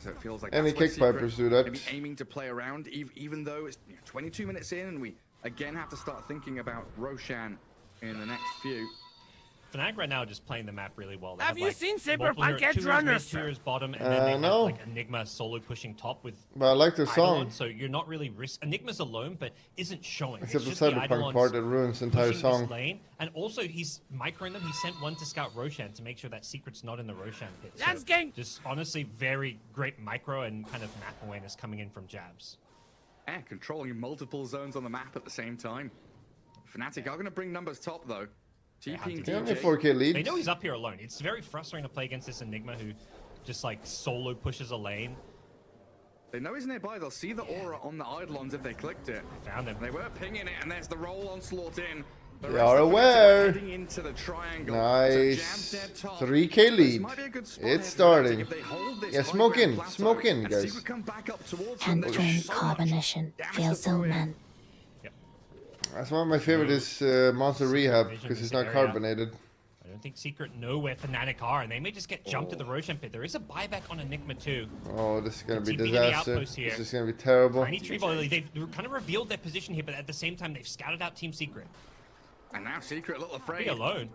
Speaker 6: So it feels like
Speaker 2: Any
Speaker 6: that's where
Speaker 2: kick pipers
Speaker 6: Secret
Speaker 2: do that.
Speaker 6: may be aiming to play around, even though it's 22 minutes in, and we again have to start thinking about Roshan in the next few.
Speaker 5: Fnatic right now just playing the map really well. They
Speaker 9: Have you
Speaker 5: like,
Speaker 9: seen Saber
Speaker 5: multiple hero-
Speaker 9: Packet
Speaker 5: 2 heroes
Speaker 9: Runner,
Speaker 5: mid, 2
Speaker 9: sir?
Speaker 5: heroes bottom, and then they
Speaker 2: no.
Speaker 5: have like Enigma solo pushing top with
Speaker 2: But I like their
Speaker 5: Eidolon,
Speaker 2: song,
Speaker 5: so you're not really Enigma's alone, but isn't showing.
Speaker 2: except the
Speaker 5: It's just
Speaker 2: cyberpunk
Speaker 5: Eidolons
Speaker 2: part that ruins the entire
Speaker 5: pushing this
Speaker 2: song.
Speaker 5: lane, and also he's microing them. He sent one to scout Roshan to make sure that Secret's not in the Roshan pit. So
Speaker 9: That's game.
Speaker 5: just honestly very great micro and kind of map awareness coming in from Jabs.
Speaker 6: Yeah, controlling multiple zones on the map at the same time. Fnatic are going to bring numbers top, though. TPing
Speaker 2: They only
Speaker 6: DJ.
Speaker 2: 4K lead.
Speaker 5: They know he's up here alone. It's very frustrating to play against this Enigma who just like solo pushes a lane.
Speaker 6: They know he's nearby. They'll see the aura on the Eidolons if they clicked it.
Speaker 5: Found him.
Speaker 6: They were pinging it, and there's the roll onslaught in. The
Speaker 2: They
Speaker 6: rest
Speaker 2: are
Speaker 6: of Fnatic
Speaker 2: aware.
Speaker 6: heading into the triangle.
Speaker 2: Nice.
Speaker 6: So Jab's dead top.
Speaker 2: 3K
Speaker 6: This
Speaker 2: lead.
Speaker 6: might be a good spot
Speaker 2: It's
Speaker 6: here for Fnatic
Speaker 2: starting.
Speaker 6: if they hold this
Speaker 2: Yeah,
Speaker 6: high
Speaker 2: smoke
Speaker 6: ground
Speaker 2: in,
Speaker 6: plateau
Speaker 2: smoke in,
Speaker 6: and
Speaker 2: guys.
Speaker 6: Secret come back up towards them. There's
Speaker 7: Entering
Speaker 6: so much
Speaker 7: carbonation.
Speaker 6: damage
Speaker 7: Feels
Speaker 6: to
Speaker 7: so
Speaker 6: throw in.
Speaker 7: man.
Speaker 2: That's why my favorite is Monster Rehab, because it's not carbonated.
Speaker 5: I don't think Secret know where Fnatic are, and they may just get jumped to the Roshan pit. There is a buyback on Enigma too.
Speaker 2: Oh, this is going to be
Speaker 5: TP to the
Speaker 2: disaster.
Speaker 5: outpost here.
Speaker 2: This is going to be terrible.
Speaker 5: Tiny tree volley. They've kind of revealed their position here, but at the same time, they've scouted out Team Secret.
Speaker 6: And now Secret a little
Speaker 5: Be
Speaker 6: afraid.
Speaker 5: alone.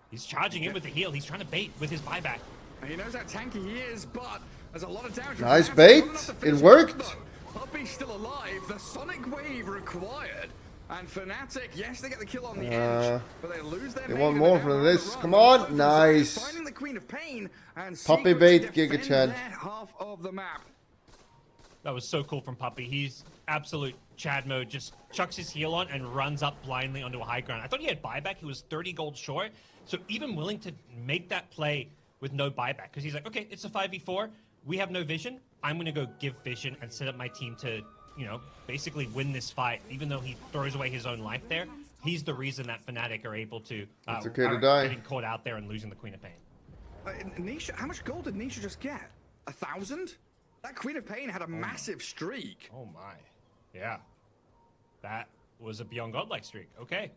Speaker 5: He's charging in with the heal. He's trying to bait with his buyback.
Speaker 6: He knows how tanky he is, but there's a lot of damage.
Speaker 2: Nice
Speaker 6: Fnatic.
Speaker 2: bait.
Speaker 6: Not enough to
Speaker 2: It
Speaker 6: finish him
Speaker 2: worked.
Speaker 6: off, though. Puppey's still alive. The Sonic Wave required. And Fnatic, yes, they get the kill on the edge, but they lose their
Speaker 2: they
Speaker 6: main
Speaker 2: want
Speaker 6: and
Speaker 2: more
Speaker 6: they're
Speaker 2: from
Speaker 6: now on
Speaker 2: this.
Speaker 6: the run.
Speaker 2: Come on.
Speaker 6: Both of them
Speaker 2: Nice.
Speaker 6: Finding the Queen of Pain and
Speaker 2: Puppey
Speaker 6: Secret
Speaker 2: bait,
Speaker 6: defend
Speaker 2: Giga Chad.
Speaker 6: their half of the map.
Speaker 5: That was so cool from Puppey. He's absolute Chad mode. Just chucks his heal on and runs up blindly onto a high ground. I thought he had buyback. He was 30 gold short. So even willing to make that play with no buyback. Because he's like, okay, it's a 5v4. we have no vision. I'm going to go give vision and set up my team to, you know, basically win this fight. Even though he throws away his own life there, he's the reason that Fnatic are able to,
Speaker 2: it's okay to die.
Speaker 5: getting caught out there and losing the Queen of Pain.
Speaker 6: Nisha, how much gold did Nisha just get? 1,000? That Queen of Pain had a massive streak.
Speaker 5: Oh my. Yeah. That was a beyond godlike streak. Okay.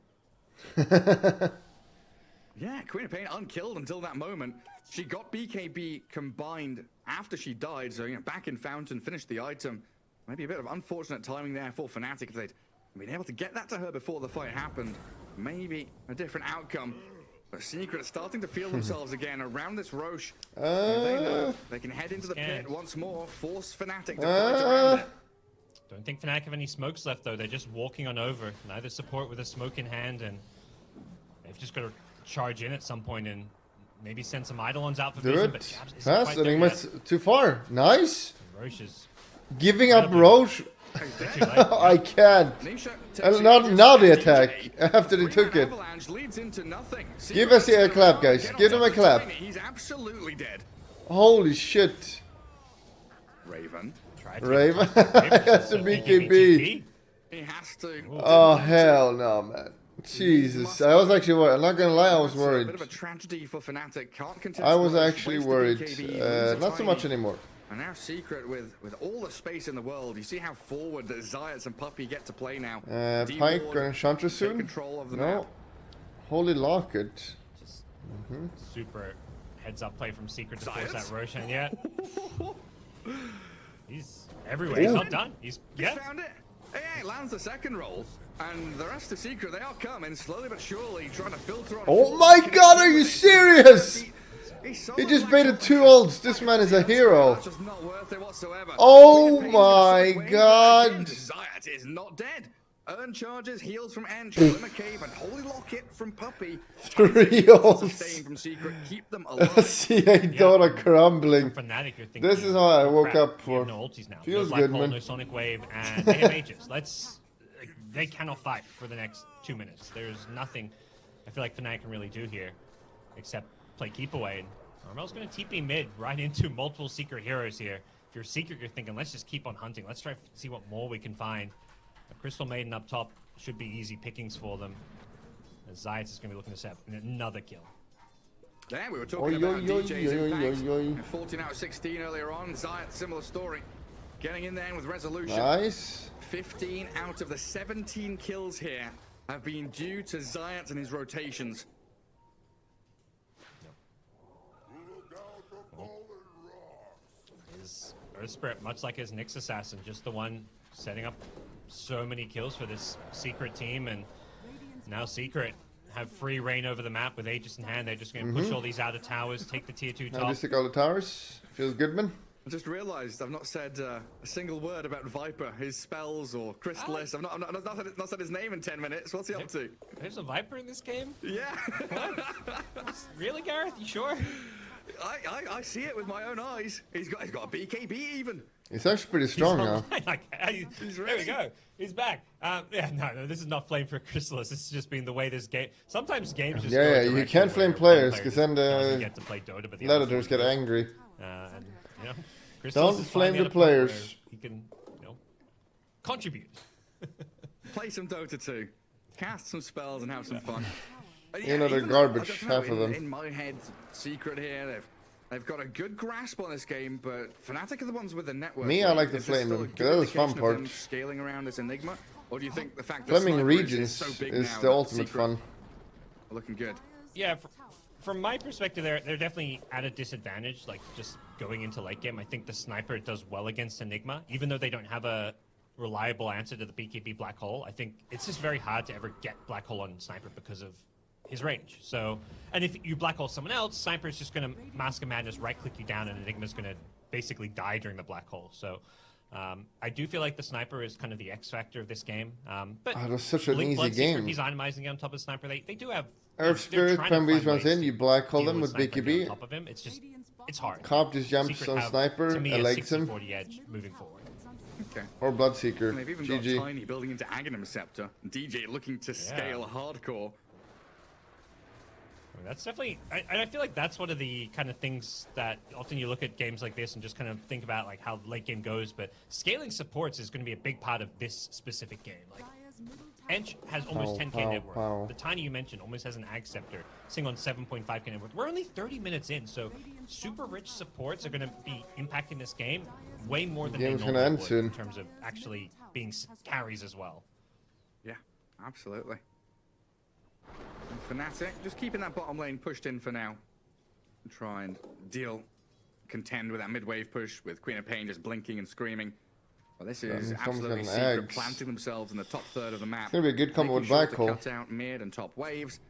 Speaker 6: Yeah, Queen of Pain unkilled until that moment. She got BKB combined after she died, so, you know, back in Fountain, finished the item. Maybe a bit of unfortunate timing there for Fnatic. If they'd been able to get that to her before the fight happened, maybe a different outcome. But Secret are starting to feel themselves again around this Roche. They know they can head into the pit once more, force Fnatic to fight around it.
Speaker 5: Don't think Fnatic have any smokes left, though. They're just walking on over. Neither support with a smoke in hand, and they've just got to charge in at some point and maybe send some Eidolons out for
Speaker 2: Do
Speaker 5: vision.
Speaker 2: it.
Speaker 5: But
Speaker 2: Fast. Enigma's too far. Nice.
Speaker 5: Roche is
Speaker 2: Giving up Roche.
Speaker 5: too late.
Speaker 2: I can't. And not now the attack. After they took it. Give us a clap, guys. Give them a clap.
Speaker 6: He's absolutely dead.
Speaker 2: Holy shit.
Speaker 6: Raven.
Speaker 2: Raven has the BKB.
Speaker 6: He has to.
Speaker 2: Oh hell no, man. Jesus, I was actually worried. I'm not gonna lie, I was worried.
Speaker 6: A bit of a tragedy for Fnatic. Can't contest.
Speaker 2: I was actually worried. Not so much anymore.
Speaker 6: And now Secret with all the space in the world. You see how forward that Zayats and Puppey get to play now.
Speaker 2: Pike and Chantra soon?
Speaker 6: Control of the
Speaker 2: No.
Speaker 6: map.
Speaker 2: Holy Locket.
Speaker 5: Just super heads up play from Secret to force that Roche. And yeah, he's everywhere. He's not done. He's
Speaker 6: found it. Hey, lands the second roll. And the rest of Secret, they are coming slowly but surely, trying to filter on.
Speaker 2: Oh my god, are you serious? He just baited 2 ults. This man is a hero.
Speaker 6: That's just not worth it whatsoever.
Speaker 2: Oh my god.
Speaker 6: Zayat is not dead. Earn charges, heals from Ench, Glimmer Cave, and Holy Locket from Puppey.
Speaker 2: 3 ults.
Speaker 6: Sustain from Secret, keep them alive.
Speaker 2: See a Dota crumbling.
Speaker 5: Fnatic, you're thinking,
Speaker 2: This is how I woke up
Speaker 5: we have
Speaker 2: for.
Speaker 5: no ultis now.
Speaker 2: Feels
Speaker 5: no
Speaker 2: good,
Speaker 5: Black Hole,
Speaker 2: man.
Speaker 5: no Sonic Wave, and they have Aegis. They cannot fight for the next 2 minutes. There's nothing I feel like Fnatic can really do here except play keep away. And Armel's going to TP mid right into multiple Secret heroes here. If you're Secret, you're thinking, let's just keep on hunting. Let's try to see what more we can find. A Crystal Maiden up top should be easy pickings for them. And Zayats is going to be looking to set up another kill.
Speaker 6: Yeah, we were talking about DJ's impact. 14 out of 16 earlier on. Zayat, similar story. Getting in there with resolution.
Speaker 2: Nice.
Speaker 6: 15 out of the 17 kills here have been due to Zayat and his rotations.
Speaker 5: His Earth Spirit, much like his Nyx Assassin, just the one setting up so many kills for this Secret team, and now Secret have free reign over the map with Aegis in hand. They're just going to push all these outer towers, take the tier 2 top.
Speaker 2: Now just take all the towers. Feels good, man.
Speaker 6: I just realized I've not said a single word about Viper, his spells or Crystallis. I've not said his name in 10 minutes. What's he up to?
Speaker 5: There's a Viper in this game?
Speaker 6: Yeah.
Speaker 5: Really, Gareth? You sure?
Speaker 6: I see it with my own eyes. He's got a BKB even.
Speaker 2: He's actually pretty strong now.
Speaker 5: There we go. He's back. Yeah, no, this is not flame for Crystallis. This has just been the way this game. Sometimes games just
Speaker 2: Yeah, you can't flame players because then the
Speaker 5: get to play Dota, but the
Speaker 2: editors get angry.
Speaker 5: And, you know,
Speaker 2: Don't flame the players.
Speaker 5: He can, contribute.
Speaker 6: Play some Dota 2. Cast some spells and have some fun.
Speaker 2: They're garbage, half of them.
Speaker 6: In my head, Secret here, they've got a good grasp on this game, but Fnatic are the ones with the network.
Speaker 2: Me, I like to flame them. That is fun part.
Speaker 6: Scaling around this Enigma, or do you think the fact that
Speaker 2: flaming regions is the ultimate fun?
Speaker 6: Looking good.
Speaker 5: Yeah, from my perspective, they're definitely at a disadvantage. Like just going into late game, I think the sniper does well against Enigma, even though they don't have a reliable answer to the BKB Black Hole. I think it's just very hard to ever get Black Hole on sniper because of his range. So, and if you black hole someone else, Sniper is just going to Mask of Madness right-click you down, and Enigma's going to basically die during the black hole. So, I do feel like the Sniper is kind of the X factor of this game. But
Speaker 2: that's such an easy game.
Speaker 5: He's itemizing on top of Sniper. They do have
Speaker 2: Earth Spirit, Pembees runs in, you black hole them with BKB.
Speaker 5: On top of him. It's hard.
Speaker 2: Cop just jumps on Sniper and legs him.
Speaker 5: 40 edge moving forward.
Speaker 6: Okay.
Speaker 2: Or Bloodseeker.
Speaker 6: And they've even got Tiny building into Aghanim Scepter. DJ looking to scale hardcore.
Speaker 5: That's definitely, I feel like that's one of the kind of things that often you look at games like this and just kind of think about like how late game goes, but scaling supports is going to be a big part of this specific game. Like, Ench has almost 10k net worth. The Tiny you mentioned almost has an Ag Scepter, sitting on 7.5k net worth. We're only 30 minutes in, so super rich supports are going to be impacting this game way more than they normally would in terms of actually being carries as well.
Speaker 6: Yeah, absolutely. And Fnatic just keeping that bottom lane pushed in for now. And try and contend with that mid-wave push with Queen of Pain just blinking and screaming. Well, this is absolutely Secret planting themselves in the top third of the map.
Speaker 2: It's going to be a good combo with Black Hole.
Speaker 6: Cut out mid and top waves.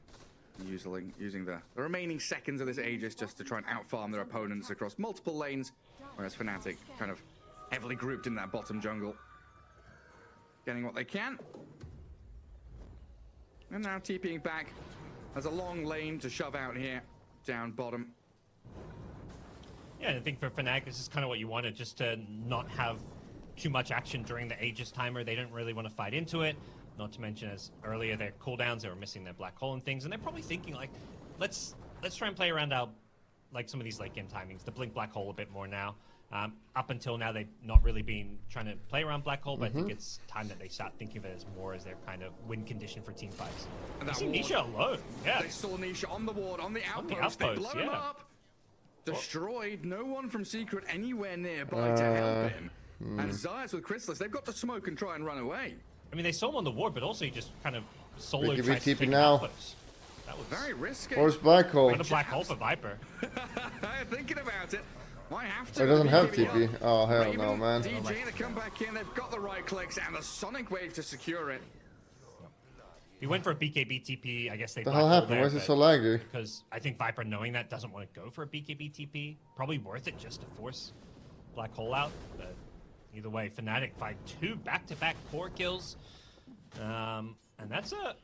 Speaker 6: Using the remaining seconds of this Aegis just to try and outfarm their opponents across multiple lanes. Whereas Fnatic kind of heavily grouped in that bottom jungle. Getting what they can. And now TPing back. There's a long lane to shove out here, down bottom.
Speaker 5: Yeah, and I think for Fnatic, this is kind of what you wanted, just to not have too much action during the Aegis timer. They didn't really want to fight into it. Not to mention, as earlier, their cooldowns, they were missing their black hole and things, and they're probably thinking like, let's try and play around our like some of these late game timings. The blink black hole a bit more now. Up until now, they've not really been trying to play around black hole, but I think it's time that they start thinking of it as more as their kind of win condition for team fights. And see Nisha alone. Yeah,
Speaker 6: they saw Nisha on the ward, on the outpost. They blow him up. Destroyed. No one from Secret anywhere nearby to help him. And Zayas with Chrysalis, they've got to smoke and try and run away.
Speaker 5: I mean, they saw him on the ward, but also he just kind of solo
Speaker 2: tried to take now.
Speaker 6: That was very risky.
Speaker 2: Where's Black Hole?
Speaker 5: Got a black hole for Viper.
Speaker 6: Thinking about it. Might have to.
Speaker 2: It doesn't have TP. Oh, hell
Speaker 6: Raven,
Speaker 2: no, man.
Speaker 6: DJ to come back in. They've got the right clicks and the Sonic Wave to secure it.
Speaker 5: He went for a BKB TP. I guess they.
Speaker 2: The hell happened? Why is it so laggy?
Speaker 5: Because I think Viper, knowing that, doesn't want to go for a BKB TP. Probably worth it just to force Black Hole out. But either way, Fnatic find 2 back-to-back core kills, and that's a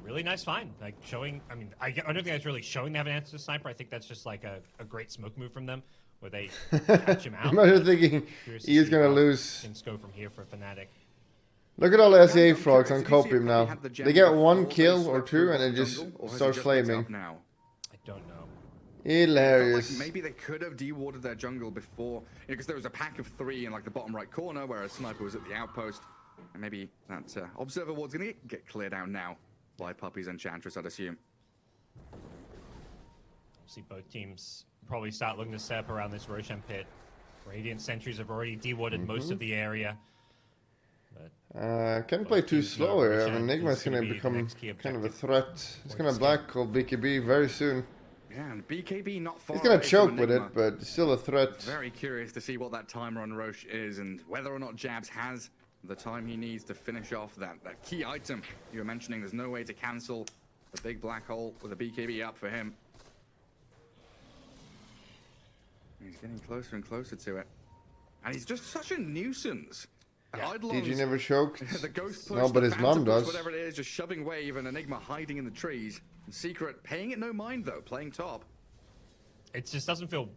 Speaker 5: really nice find. Like showing. I mean, I don't think that's really showing they have an answer to sniper. I think that's just like a great smoke move from them, where they catch him out.
Speaker 2: Imagine thinking he's gonna lose.
Speaker 5: Things go from here for Fnatic.
Speaker 2: Look at all the SEA frogs on Copium now. They get 1 kill or 2 and it just starts flaming.
Speaker 5: I don't know.
Speaker 2: Hilarious.
Speaker 6: Like maybe they could have dewarded their jungle before, because there was a pack of 3 in like the bottom right corner, whereas Sniper was at the outpost. And maybe that observer ward's gonna get cleared out now by Puppies and Enchantress, I'd assume.
Speaker 5: See both teams probably start looking to set up around this Roshan pit. Radiant sentries have already dewarded most of the area.
Speaker 2: Can't play too slow here. I mean, Enigma's gonna become kind of a threat. It's gonna Black Hole BKB very soon.
Speaker 6: Yeah, and BKB not far.
Speaker 2: He's gonna choke with it, but still a threat.
Speaker 6: Very curious to see what that timer on Roche is and whether or not Jabs has the time he needs to finish off that key item you were mentioning. There's no way to cancel the big black hole with a BKB up for him. He's getting closer and closer to it. And he's just such a nuisance.
Speaker 2: Yeah. DG never choked.
Speaker 6: The ghost push,
Speaker 2: no, but his mom does.
Speaker 6: Whatever it is, just shoving Wave and Enigma hiding in the trees. And Secret paying it no mind though, playing top.
Speaker 5: It just doesn't feel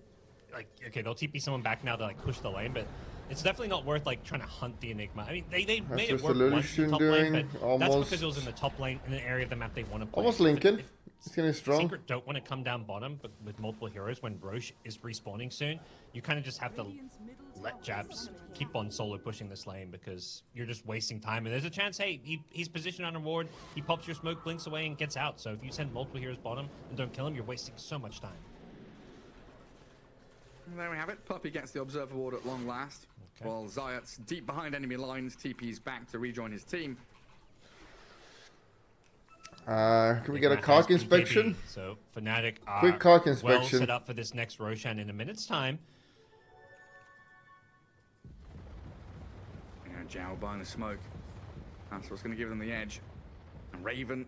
Speaker 5: like, okay, they'll TP someone back now to like push the lane, but it's definitely not worth like trying to hunt the Enigma. I mean, they made it work once in the top lane, but that's because it was in the top lane in an area of the map they want to play.
Speaker 2: Almost Lincoln. It's getting strong.
Speaker 5: Secret don't want to come down bottom, but with multiple heroes, when Roche is respawning soon, you kind of just have to let Jabs keep on solo pushing this lane because you're just wasting time. And there's a chance, hey, he's positioned on a ward, he pops your smoke, blinks away, and gets out. So if you send multiple heroes bottom and don't kill him, you're wasting so much time.
Speaker 6: And there we have it. Puppy gets the observer ward at long last. Okay. While Zayat's deep behind enemy lines, TP's back to rejoin his team.
Speaker 2: Can we get a cock inspection?
Speaker 5: So Fnatic are
Speaker 2: quick cock inspection.
Speaker 5: Well set up for this next Roshan in a minute's time.
Speaker 6: Yeah, Zhao buying the smoke. That's what's going to give them the edge. And Raven,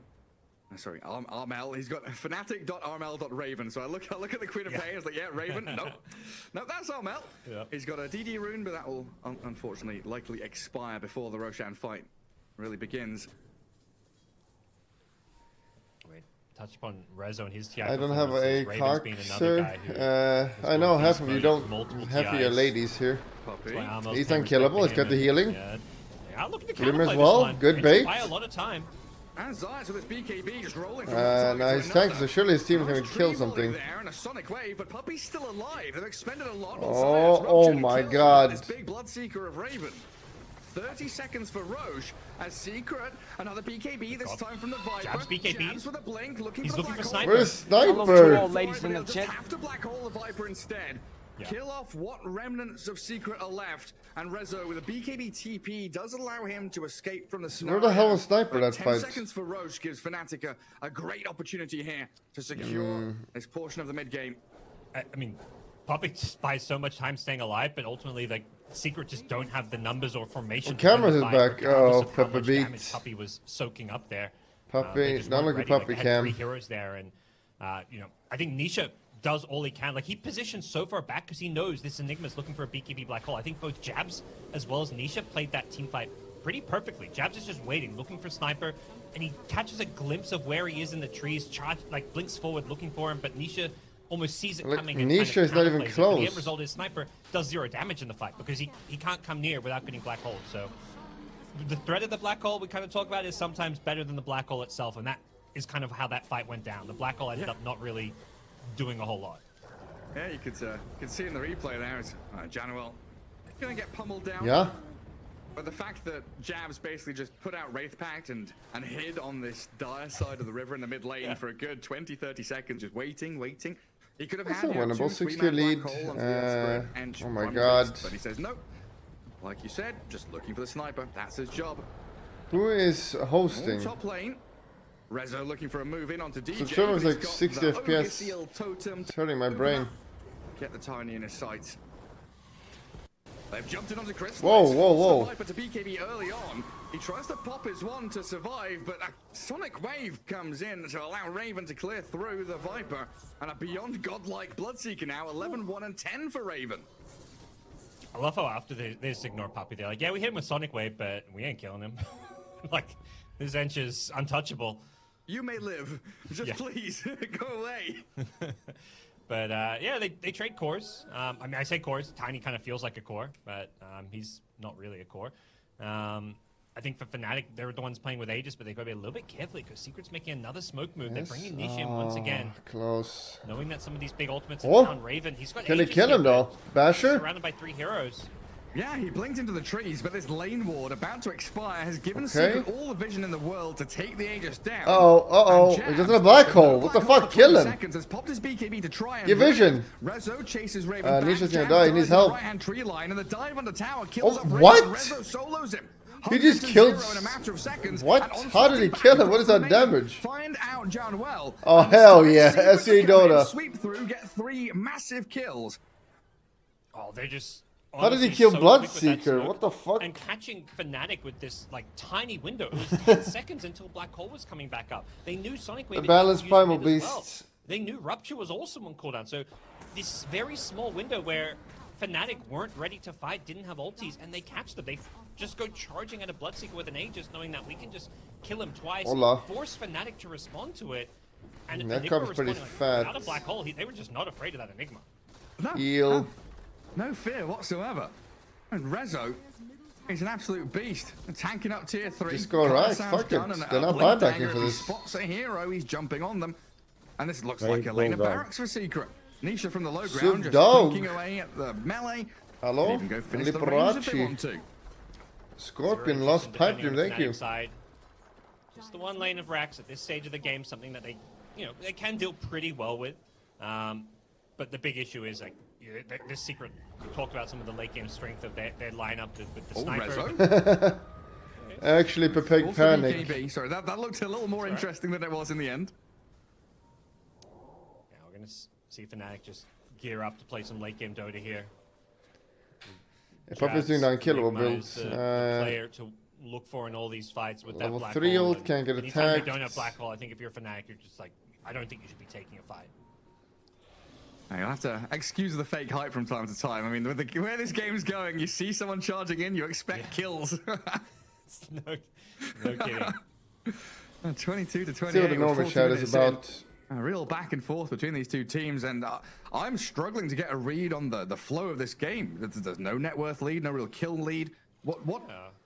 Speaker 6: sorry, Armel. He's got Fnatic.armel.raven. So I look at the Queen of Pain. I was like, yeah, Raven. No, that's Armel. Yep. He's got a DD rune, but that will unfortunately likely expire before the Roshan fight really begins.
Speaker 5: Touch upon Rezo and his TI.
Speaker 2: I don't have a cock, sir. I know half of you don't. Half of your ladies here. He's unkillable. He's got the healing.
Speaker 5: Yeah, look at the
Speaker 2: Glimmer as well. Good bait.
Speaker 5: Buy a lot of time.
Speaker 6: And Zayas with his BKB just rolling from
Speaker 2: now he's tanking, so surely his team is going to kill something.
Speaker 6: There and a sonic wave, but Puppey's still alive. They've expended a lot.
Speaker 2: Oh my god.
Speaker 6: This big Bloodseeker of Raven. 30 seconds for Roche as Secret, another BKB, this time from the Viper.
Speaker 5: Jabs BKB.
Speaker 6: Jabs with a blink,
Speaker 5: He's looking for Sniper.
Speaker 2: Where's Sniper?
Speaker 4: Hello, ladies in the chat.
Speaker 6: Have to black hole the Viper instead.
Speaker 5: Yeah.
Speaker 6: Kill off what remnants of Secret are left, and Rezo with a BKB TP does allow him to escape from the scenario.
Speaker 2: Where the hell was Sniper that
Speaker 6: 10
Speaker 2: fight?
Speaker 6: seconds for Roche gives Fnatic a great opportunity here to secure this portion of the mid game.
Speaker 5: I mean, Puppey just buys so much time staying alive, but ultimately, like, Secret just don't have the numbers or formation.
Speaker 2: Cameras is back. Oh, Puppey
Speaker 5: beat. Puppey was soaking up there.
Speaker 2: Puppey, not like a Puppey cam.
Speaker 5: 3 heroes there, and you know, I think Nisha does all he can. Like, he positions so far back because he knows this Enigma's looking for a BKB black hole. I think both Jabs as well as Nisha played that team fight pretty perfectly. Jabs is just waiting, looking for Sniper, and he catches a glimpse of where he is in the trees, like blinks forward looking for him, but Nisha almost sees it coming.
Speaker 2: Nisha is not even close.
Speaker 5: The end result is Sniper does 0 damage in the fight because he can't come near without getting black hole. So the threat of the black hole we kind of talk about is sometimes better than the black hole itself, and that is kind of how that fight went down. The black hole ended up not really doing a whole lot.
Speaker 6: Yeah, you could see in the replay there, Januel gonna get pummeled down.
Speaker 2: Yeah.
Speaker 6: But the fact that Jabs basically just put out Wraith Pact and hid on this dire side of the river in the mid lane for a good 20-30 seconds, just waiting. He could have
Speaker 2: That's
Speaker 6: had
Speaker 2: not winnable.
Speaker 6: 2-3
Speaker 2: 60 lead. Oh my god.
Speaker 6: But he says no. Like you said, just looking for the sniper. That's his job.
Speaker 2: Who is hosting?
Speaker 6: Top lane. Rezo looking for a move in onto DJ.
Speaker 2: So Trevor was like 60 FPS. It's hurting my brain.
Speaker 6: Get the Tiny in his sights. They've jumped in onto Chris.
Speaker 2: Whoa.
Speaker 6: To BKB early on. He tries to pop his one to survive, but a sonic wave comes in to allow Raven to clear through the Viper. And a beyond godlike Bloodseeker now, 11, 1, and 10 for Raven.
Speaker 5: I love how after they just ignore Puppey, they're like, yeah, we hit him with Sonic Wave, but we ain't killing him. Like, this Ench is untouchable.
Speaker 6: You may live. Just please, go away.
Speaker 5: But yeah, they trade cores. I mean, I say cores. Tiny kind of feels like a core, but he's not really a core. I think for Fnatic, they're the ones playing with Aegis, but they've got to be a little bit careful because Secret's making another smoke move. They're bringing Nisha in once again.
Speaker 2: Close.
Speaker 5: Knowing that some of these big ultimates are down. Raven, he's got
Speaker 2: Can they
Speaker 5: Aegis
Speaker 2: kill him though? Basher?
Speaker 5: Surrounded by 3 heroes.
Speaker 6: Yeah, he blinked into the trees, but this lane ward about to expire has given Secret all the vision in the world to take the Aegis down.
Speaker 2: He doesn't have a black hole. What the fuck? Kill him.
Speaker 6: Has popped his BKB to try and
Speaker 2: Give vision.
Speaker 6: Rezo chases Raven.
Speaker 2: Nisha's gonna die. He needs help.
Speaker 6: Right-hand tree line, and the dive on the tower kills up
Speaker 2: what?
Speaker 6: Raven. Rezo solos him.
Speaker 2: He just killed.
Speaker 6: In a matter of seconds.
Speaker 2: What? How did he kill him? What is that damage?
Speaker 6: Find out, John Well.
Speaker 2: Oh hell yeah! SC DOTA.
Speaker 6: Sweep through, get 3 massive kills.
Speaker 5: Oh, they're just.
Speaker 2: How did he kill Bloodseeker? What the fuck?
Speaker 5: And catching Fnatic with this like tiny window. It was 10 seconds until Black Hole was coming back up. They knew Sonic Wave.
Speaker 2: The balanced primal beasts.
Speaker 5: Well. They knew Rupture was also on cooldown. So this very small window where Fnatic weren't ready to fight, didn't have ultis, and they catch them. They just go charging at a Bloodseeker with an Aegis, knowing that we can just kill him twice, force Fnatic to respond to it. And
Speaker 2: that cup's pretty fat.
Speaker 5: Without a Black Hole, they were just not afraid of that Enigma.
Speaker 6: No fear whatsoever. And Rezo is an absolute beast. Tanking up tier 3.
Speaker 2: Just go right. Fuck it. They're not buybacking for this.
Speaker 6: He spots a hero, he's jumping on them. And this looks like a lane of barracks for Secret. Nisha from the low ground just blinking away at the melee.
Speaker 2: Hello?
Speaker 6: Even go finish the range if they want to.
Speaker 2: Scorpion lost pipe dream, thank you.
Speaker 5: Side. Just the one lane of racks at this stage of the game, something that they, they can deal pretty well with. But the big issue is like this Secret. We talked about some of the late game strength of their lineup with the sniper.
Speaker 2: Actually, Pepeg panic.
Speaker 6: BKB. Sorry, that looked a little more interesting than it was in the end.
Speaker 5: Yeah, we're gonna see Fnatic just gear up to play some late game Dota here.
Speaker 2: Puppey's doing unkillable builds.
Speaker 5: The player to look for in all these fights with
Speaker 2: level
Speaker 5: that black
Speaker 2: 3
Speaker 5: hole.
Speaker 2: ult can't get
Speaker 5: Anytime
Speaker 2: attacked.
Speaker 5: you don't have black hole, I think if you're Fnatic, you're just like, I don't think you should be taking a fight.
Speaker 6: You'll have to excuse the fake hype from time to time. I mean, where this game's going, you see someone charging in, you expect kills.
Speaker 5: no kidding.
Speaker 6: 22 to 28.
Speaker 2: See what the normal chat is about.
Speaker 6: A real back and forth between these two teams, and I'm struggling to get a read on the flow of this game. There's no net worth lead, no real kill lead. What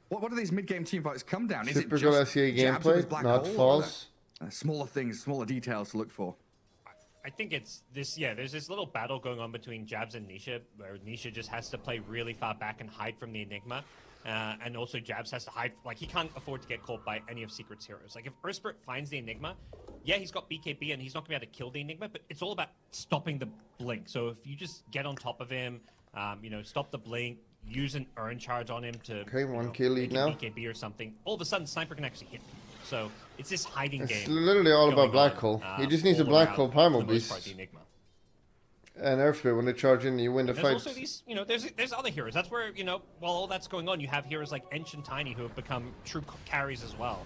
Speaker 6: What do these mid-game team fights come down? Is it
Speaker 2: Typical
Speaker 6: just
Speaker 2: SEA
Speaker 6: jabs with his
Speaker 2: gameplay,
Speaker 6: black
Speaker 2: not
Speaker 6: hole, or
Speaker 2: false.
Speaker 6: smaller things, smaller details to look for?
Speaker 5: I think it's this, yeah, there's this little battle going on between Jabs and Nisha, where Nisha just has to play really far back and hide from the Enigma. And also Jabs has to hide, like, he can't afford to get caught by any of Secret's heroes. Like, if Ursprit finds the Enigma, yeah, he's got BKB and he's not going to be able to kill the Enigma, but it's all about stopping the blink. So if you just get on top of him, you know, stop the blink, use an urn charge on him to
Speaker 2: Okay, 1K lead now.
Speaker 5: BKB or something, all of a sudden Sniper can actually hit people. So it's this hiding
Speaker 2: It's
Speaker 5: game.
Speaker 2: literally all about
Speaker 5: going
Speaker 2: Black
Speaker 5: on,
Speaker 2: Hole. He just needs a
Speaker 5: all
Speaker 2: Black
Speaker 5: around,
Speaker 2: Hole
Speaker 5: for
Speaker 2: Primal
Speaker 5: the most part,
Speaker 2: Beast.
Speaker 5: the Enigma.
Speaker 2: And Earthsphere, when they charge in, you win the
Speaker 5: There's
Speaker 2: fight.
Speaker 5: also these, you know, there's other heroes. That's where, you know, while all that's going on, you have heroes like Ench and Tiny who have become true carries as well.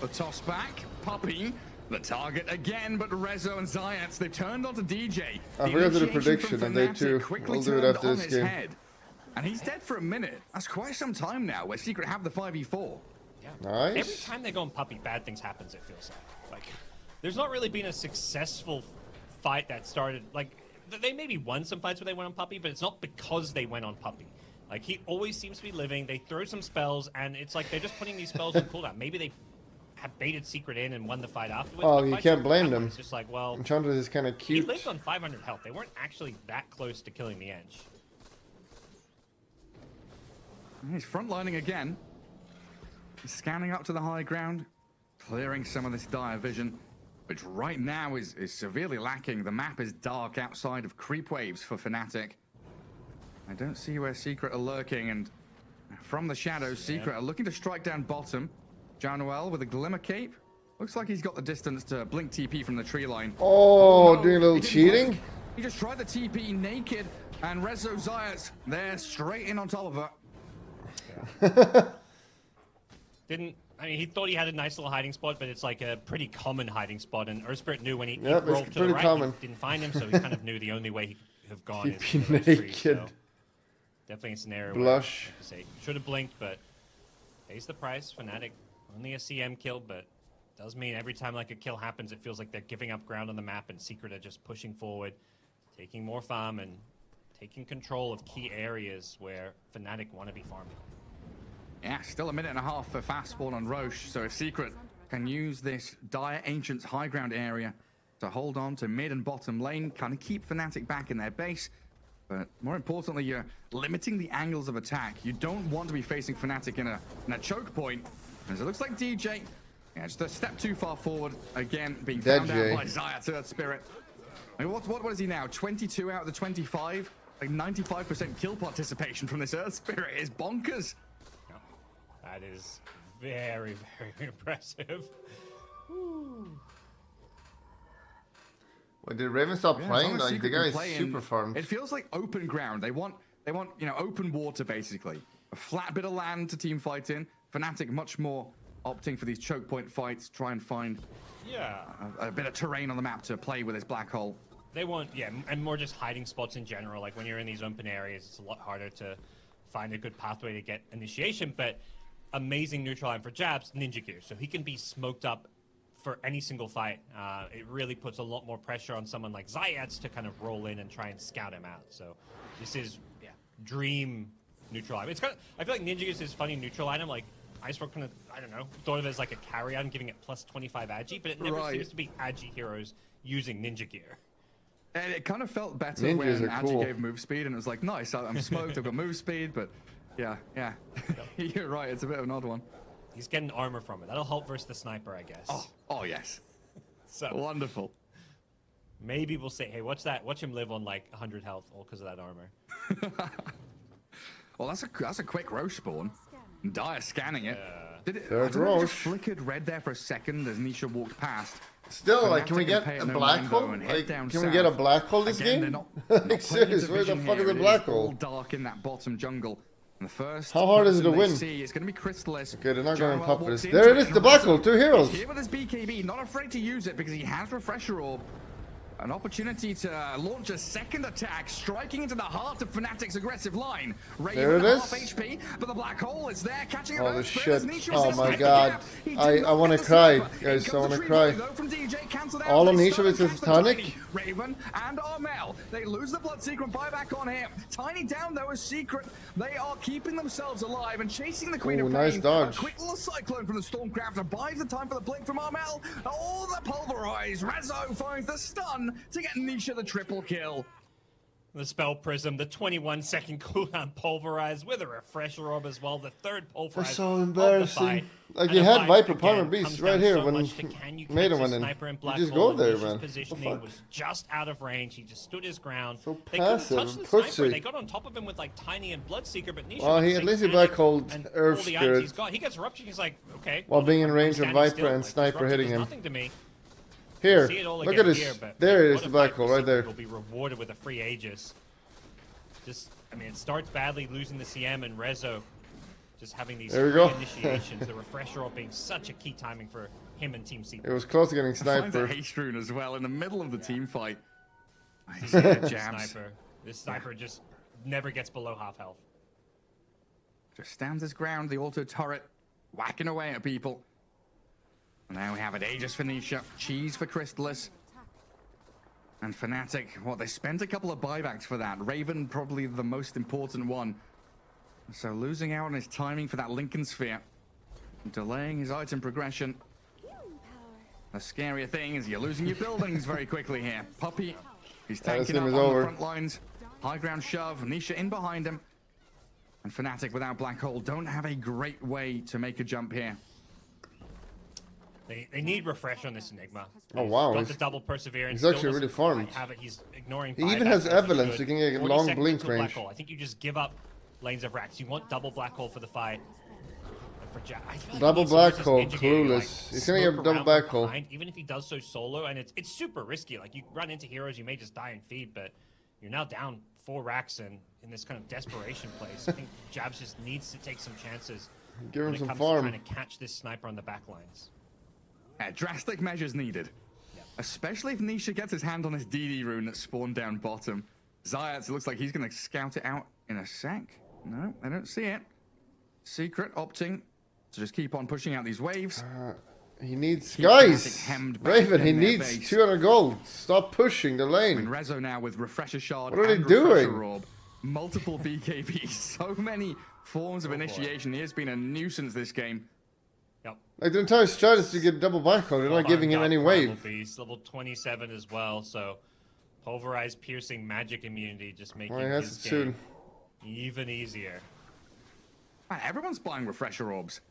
Speaker 6: A toss back, Puppey, the target again, but Rezo and Zayats, they've turned onto DJ.
Speaker 2: I forgot to do the prediction, and they too. We'll do it after this game.
Speaker 6: And he's dead for a minute. That's quite some time now, where Secret have the 5v4.
Speaker 5: Yeah.
Speaker 2: Nice.
Speaker 5: Every time they go on Puppey, bad things happens, it feels like. Like, there's not really been a successful fight that started, like, they maybe won some fights where they went on Puppey, but it's not because they went on Puppey. Like, he always seems to be living. They throw some spells, and it's like they're just putting these spells on cooldown. Maybe they have baited Secret in and won the fight afterwards.
Speaker 2: Oh,
Speaker 5: but
Speaker 2: you
Speaker 5: fights
Speaker 2: can't
Speaker 5: don't
Speaker 2: blame
Speaker 5: happen.
Speaker 2: them.
Speaker 5: It's just like, well,
Speaker 2: Enchantress is kind of
Speaker 5: he
Speaker 2: cute.
Speaker 5: lived on 500 health. They weren't actually that close to killing the Ench.
Speaker 6: He's frontlining again. He's scanning up to the high ground, clearing some of this dire vision, which right now is severely lacking. The map is dark outside of creep waves for Fnatic. I don't see where Secret are lurking, and from the shadows, Secret are looking to strike down bottom. Januel with a glimmer cape. Looks like he's got the distance to blink TP from the tree line.
Speaker 2: Oh,
Speaker 6: no,
Speaker 2: doing a little
Speaker 6: he didn't
Speaker 2: cheating?
Speaker 6: blink. He just tried the TP naked, and Rezo Zayats, they're straight in on top of her.
Speaker 5: Didn't, I mean, he thought he had a nice little hiding spot, but it's like a pretty common hiding spot, and Ursprit knew when he
Speaker 2: Yep,
Speaker 5: rolled
Speaker 2: it's
Speaker 5: to the
Speaker 2: pretty
Speaker 5: right,
Speaker 2: common.
Speaker 5: he didn't find him, so he kind of knew the only way he could have gone is
Speaker 2: TP
Speaker 5: through those trees,
Speaker 2: naked.
Speaker 5: so definitely a scenario
Speaker 2: Blush.
Speaker 5: where, like I say, should have blinked, but pays the price. Fnatic, only a CM kill, but does mean every time like a kill happens, it feels like they're giving up ground on the map, and Secret are just pushing forward, taking more farm, and taking control of key areas where Fnatic want to be farming.
Speaker 6: Yeah, still a minute and a half for fast spawn on Roche, so if Secret can use this dire Ancients high ground area to hold on to mid and bottom lane, kind of keep Fnatic back in their base, but more importantly, you're limiting the angles of attack. You don't want to be facing Fnatic in a choke point, as it looks like DJ, yeah, just a step too far forward, again, being found out by Zayat's Earth Spirit. I mean, what is he now, 22 out of the 25? Like 95% kill participation from this Earth Spirit is bonkers.
Speaker 5: That is very, very impressive.
Speaker 2: Wait, did Raven stop playing?
Speaker 6: Like
Speaker 2: Like, the guy is super farmed.
Speaker 6: It feels like open ground. They want, you know, open water basically. A flat bit of land to team fight in. Fnatic much more opting for these choke point fights, try and find a bit of terrain on the map to play with this black hole.
Speaker 5: They want, yeah, and more just hiding spots in general. Like when you're in these open areas, it's a lot harder to find a good pathway to get initiation, but amazing neutral line for Jabs, Ninja Gear. So he can be smoked up for any single fight. It really puts a lot more pressure on someone like Zayats to kind of roll in and try and scout him out. So this is, dream neutral item. It's kind of, I feel like Ninja Gear is funny neutral item. Like Iceberg kind of, I don't know, thought of it as like a carry item, giving it plus 25 agi, but it never seems to be agi heroes using Ninja Gear.
Speaker 6: And it kind of felt better
Speaker 2: Ninjas
Speaker 6: when
Speaker 2: are
Speaker 6: Agi
Speaker 2: cool.
Speaker 6: gave move speed, and it was like, nice, I'm smoked, I've got move speed, but yeah. You're right, it's a bit of an odd one.
Speaker 5: He's getting armor from it. That'll help versus the sniper, I guess.
Speaker 6: Oh yes.
Speaker 5: So
Speaker 6: wonderful.
Speaker 5: Maybe we'll say, hey, watch that. Watch him live on like 100 health, all because of that armor.
Speaker 6: Well, that's a quick Roche spawn. Dire scanning it. Did it?
Speaker 2: There's
Speaker 6: I don't know, it just
Speaker 2: Roche.
Speaker 6: flickered red there for a second as Nisha walked past.
Speaker 2: Still,
Speaker 6: Fnatic
Speaker 2: like, can we
Speaker 6: can
Speaker 2: get
Speaker 6: pay
Speaker 2: a
Speaker 6: it no
Speaker 2: black
Speaker 6: mind,
Speaker 2: hole?
Speaker 6: though, and head
Speaker 2: Like,
Speaker 6: down
Speaker 2: can we
Speaker 6: south.
Speaker 2: get a black hole this
Speaker 6: Again,
Speaker 2: game?
Speaker 6: they're not
Speaker 2: Like,
Speaker 6: playing
Speaker 2: serious, where the
Speaker 6: division
Speaker 2: fuck is
Speaker 6: here.
Speaker 2: the
Speaker 6: It
Speaker 2: black
Speaker 6: all
Speaker 2: hole?
Speaker 6: dark in that bottom jungle. And the first
Speaker 2: How hard is it to
Speaker 6: person they
Speaker 2: win?
Speaker 6: see, it's going to be Crystallis.
Speaker 2: Okay, they're not going to
Speaker 6: Januel
Speaker 2: pop
Speaker 6: walks
Speaker 2: this.
Speaker 6: into
Speaker 2: There it
Speaker 6: it,
Speaker 2: is,
Speaker 6: and
Speaker 2: the black hole,
Speaker 6: Rezo
Speaker 2: 2 heroes.
Speaker 6: Here with his BKB, not afraid to use it because he has Refresher Orb. An opportunity to launch a second attack, striking into the heart of Fnatic's aggressive line.
Speaker 2: There it is.
Speaker 6: Half HP, but the black hole is there, catching it.
Speaker 2: Holy shit. Oh my god. I want to cry, guys. I want to cry. All on Nisha with his tonic.
Speaker 6: Raven and Armel. They lose the Bloodseeker and buyback on him. Tiny down though is Secret. They are keeping themselves alive and chasing the Queen of Pain.
Speaker 2: Nice dodge.
Speaker 6: A quick little cyclone from the Stormcrafter buys the time for the blink from Armel. Oh, the pulverize. Rezo finds the stun to get Nisha the triple kill.
Speaker 5: The Spell Prism, the 21-second cooldown Pulverize with a Refresher Orb as well. The third Pulverize.
Speaker 2: That's so embarrassing. Like, you had Viper Primal Beast right here when Maiden went in. You just go there, man.
Speaker 5: Positioning was just out of range. He just stood his ground.
Speaker 2: So
Speaker 5: they couldn't
Speaker 2: passive,
Speaker 5: touch the
Speaker 2: pussy.
Speaker 5: sniper. They got on top of him with like Tiny and Bloodseeker, but Nisha.
Speaker 2: Well, he at least he black holed Earth Spirit.
Speaker 5: He gets Eruption. He's like, okay.
Speaker 2: While being in range of Viper and Sniper hitting him. Here, look at this. There is the black hole right there.
Speaker 5: Will be rewarded with a free Aegis. Just, I mean, it starts badly, losing the CM and Rezo, just having these initiations. The Refresher Orb being such a key timing for him and Team Secret.
Speaker 2: It was close to getting Sniper.
Speaker 6: Haste rune as well in the middle of the team fight.
Speaker 5: This Sniper just never gets below half health.
Speaker 6: Just stands his ground, the auto turret, whacking away at people. And now we have an Aegis for Nisha, Cheese for Crystallis. And Fnatic, well, they spent a couple of buybacks for that. Raven, probably the most important one. So losing out on his timing for that Lincoln Sphere. Delaying his item progression. The scarier thing is you're losing your buildings very quickly here. Puppey, he's tanking up on the front lines. High ground shove, Nisha in behind him. And Fnatic without Black Hole don't have a great way to make a jump here.
Speaker 5: They need refresh on this Enigma.
Speaker 2: Oh wow,
Speaker 5: he's got the double perseverance.
Speaker 2: He's actually really farmed.
Speaker 5: He's ignoring.
Speaker 2: He even has Evelyn, so he can get long blink range.
Speaker 5: I think you just give up lanes of racks. You want double black hole for the fight.
Speaker 2: Double black hole, clueless. He's gonna get double black hole.
Speaker 5: Even if he does so solo, and it's super risky. Like, you run into heroes, you may just die in feed, but you're now down 4 racks and in this kind of desperation place. I think Jabs just needs to take some chances.
Speaker 2: Give him some
Speaker 5: farm.
Speaker 2: farm.
Speaker 5: Trying to catch this sniper on the back lines.
Speaker 6: Drastic measures needed. Yep. Especially if Nisha gets his hand on his DD rune that spawned down bottom. Zayat, it looks like he's going to scout it out in a sec. No, I don't see it. Secret opting to just keep on pushing out these waves.
Speaker 2: He needs... Guys! Raven, he needs 200 gold. Stop pushing the lane.
Speaker 6: And Rezo now with Refresher Shard.
Speaker 2: What are they doing?
Speaker 6: Orb, multiple BKBs. So many forms of initiation. He has been a nuisance this game.
Speaker 5: Yep.
Speaker 2: Like, the entire strat is to get double black hole. They're not giving him any wave.
Speaker 5: Beast, level 27 as well, so pulverized piercing magic immunity just making his game even easier.
Speaker 6: Man, everyone's buying Refresher Orbs.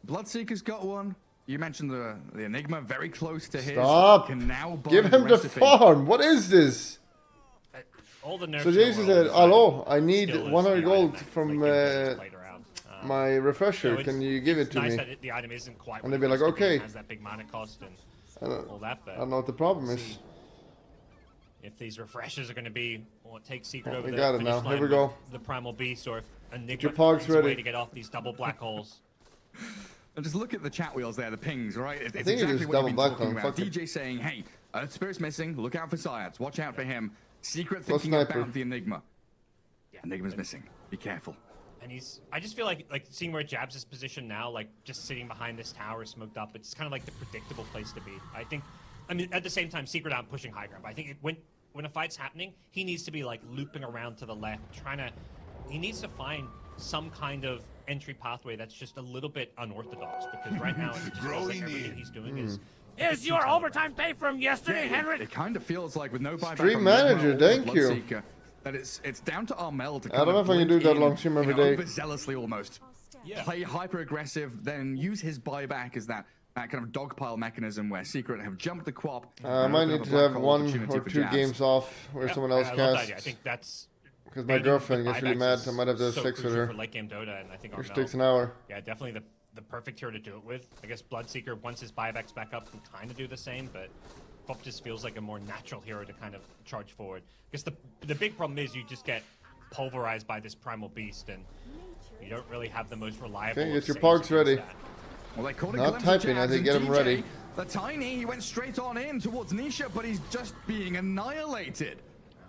Speaker 6: Bloodseeker's got one. You mentioned the Enigma very close to his.
Speaker 2: Stop!
Speaker 6: Can now buy
Speaker 2: Give him the farm! What is this?
Speaker 5: All the nerfs
Speaker 2: so Jason said, hello, I need 100 gold from my refresher. Can you give it to me?
Speaker 5: That the item isn't quite,
Speaker 2: and they'd be like, okay.
Speaker 5: It has that big mana cost and all that, but
Speaker 2: I don't know what the problem is.
Speaker 5: If these refreshers are going to be what takes Secret over
Speaker 2: we
Speaker 5: the
Speaker 2: got it now. Here we go.
Speaker 5: The Primal Beast, or if
Speaker 2: Your Pog's ready.
Speaker 5: way to get off these double black holes.
Speaker 6: And just look at the chat wheels there, the pings, right? It's
Speaker 2: I think
Speaker 6: exactly what you've been talking about.
Speaker 2: Fuck
Speaker 6: DJ saying, hey, Spirit's missing, look out for Syats, watch out for him. Secret thinking about the Enigma. Yeah, Enigma's missing, be careful.
Speaker 5: And I just feel like seeing where Jabs is positioned now, like just sitting behind this tower smoked up, it's kind of like the predictable place to be. I mean, at the same time, Secret out pushing high ground, but I think when a fight's happening, he needs to be like looping around to the left, he needs to find some kind of entry pathway that's just a little bit unorthodox, because right now it just feels like everything he's doing is
Speaker 4: your overtime pay from yesterday, Henrik?
Speaker 6: It kind of feels like with no buyback
Speaker 2: Stream manager, thank you.
Speaker 6: That it's down to Armel to
Speaker 2: I don't know if I can do that long stream every day.
Speaker 6: Overzealously almost. Yeah. Play hyper aggressive, then use his buyback as that kind of dogpile mechanism where Secret have jumped the quap.
Speaker 2: I might need to have 1 or 2 games off where someone else casts.
Speaker 5: I think that's
Speaker 2: because my girlfriend gets really mad. I might have to stick with her.
Speaker 5: For late game Dota, and I think
Speaker 2: Which takes an hour.
Speaker 5: Yeah, definitely the perfect hero to do it with. I guess Bloodseeker, once his buybacks back up, can kind of do the same, but Pop just feels like a more natural hero to kind of charge forward. I guess the big problem is you just get pulverized by this Primal Beast, and you don't really have the most reliable.
Speaker 2: Okay, get your Pogs ready.
Speaker 6: Well, they called
Speaker 2: Not typing, I think get them ready.
Speaker 6: The Tiny, he went straight on in towards Nisha, but he's just being annihilated.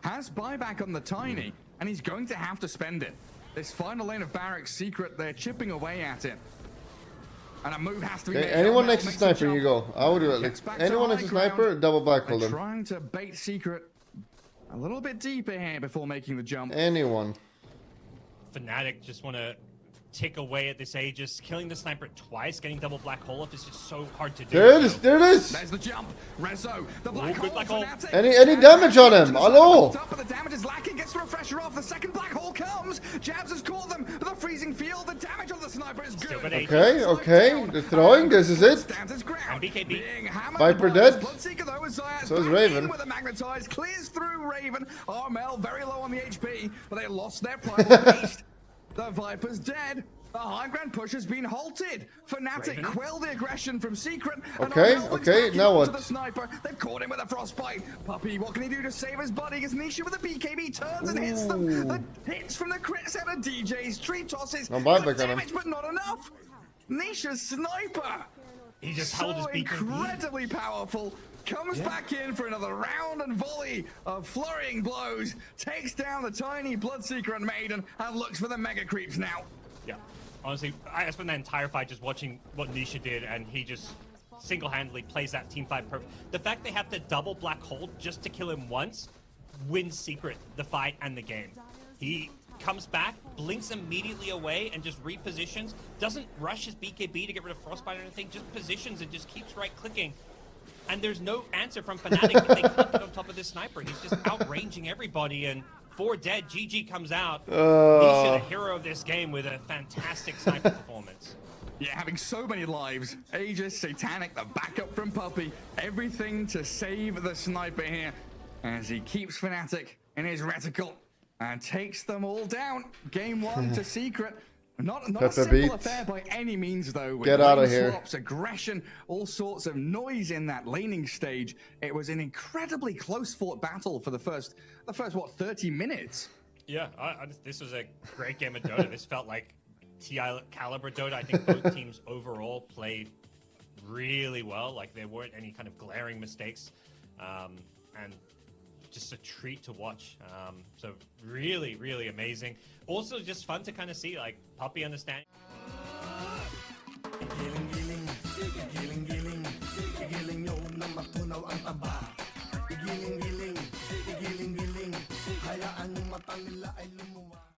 Speaker 6: Has buyback on the Tiny, and he's going to have to spend it. This final lane of Verrk's Secret, they're chipping away at it. And a move has to be made.
Speaker 2: Anyone next to Sniper, you go. I would do it. Like, anyone next to Sniper, double back hold them.
Speaker 6: Trying to bait Secret a little bit deeper here before making the jump.
Speaker 2: Anyone.
Speaker 5: Fnatic just want to tick away at this Aegis. Killing the Sniper twice, getting double black hole up is just so hard to do.
Speaker 2: There it is, there it is!
Speaker 6: There's the jump. Rezo, the black hole.
Speaker 2: Any damage on him? Hello?
Speaker 6: But the damage is lacking. Gets the refresher off. The second black hole comes. Jabs has caught them. The freezing field. The damage on the Sniper is good.
Speaker 2: Okay, okay. The throwing. This is it.
Speaker 5: And BKB.
Speaker 2: Viper dead.
Speaker 6: So
Speaker 2: is Raven.
Speaker 6: With a magnetized, clears through Raven. Armel very low on the HP, but they lost their primal beast. The Viper's dead. The high ground push has been halted. Fnatic quell the aggression from Secret.
Speaker 2: Okay, okay, now what?
Speaker 6: The Sniper. They've caught him with a frostbite. Puppy, what can he do to save his buddy? As Nisha with a BKB turns and hits them. The hits from the crit set of DJs, tree tosses.
Speaker 2: No buyback on him.
Speaker 6: Damage, but not enough. Nisha's Sniper.
Speaker 5: He just held his BKB.
Speaker 6: Incredibly powerful. Comes back in for another round and volley of flurrying blows. Takes down the Tiny Bloodseeker and Maiden and looks for the mega creeps now.
Speaker 5: Yeah, honestly, I spent that entire fight just watching what Nisha did, and he just single-handedly plays that team fight perfect. The fact they have to double black hole just to kill him once wins Secret the fight and the game. He comes back, blinks immediately away, and just repositions. Doesn't rush his BKB to get rid of Frostbite or anything, just positions and just keeps right-clicking. And there's no answer from Fnatic if they can't get on top of this Sniper. He's just outranging everybody, and 4 dead. GG comes out. Nisha, the hero of this game, with a fantastic Sniper performance.
Speaker 6: Yeah, having so many lives. Aegis, Satanic, the backup from Puppy. Everything to save the Sniper here as he keeps Fnatic in his reticle and takes them all down. Game 1 to Secret. Not a simple affair by any means, though.
Speaker 2: Get out of here.
Speaker 6: Swaps, aggression, all sorts of noise in that laning stage. It was an incredibly close-fought battle for the first what, 30 minutes?
Speaker 5: Yeah, this was a great game of Dota. This felt like TI caliber Dota. I think both teams overall played really well. Like, there weren't any kind of glaring mistakes. And just a treat to watch. So really, really amazing. Also just fun to kind of see, like, Puppy understanding.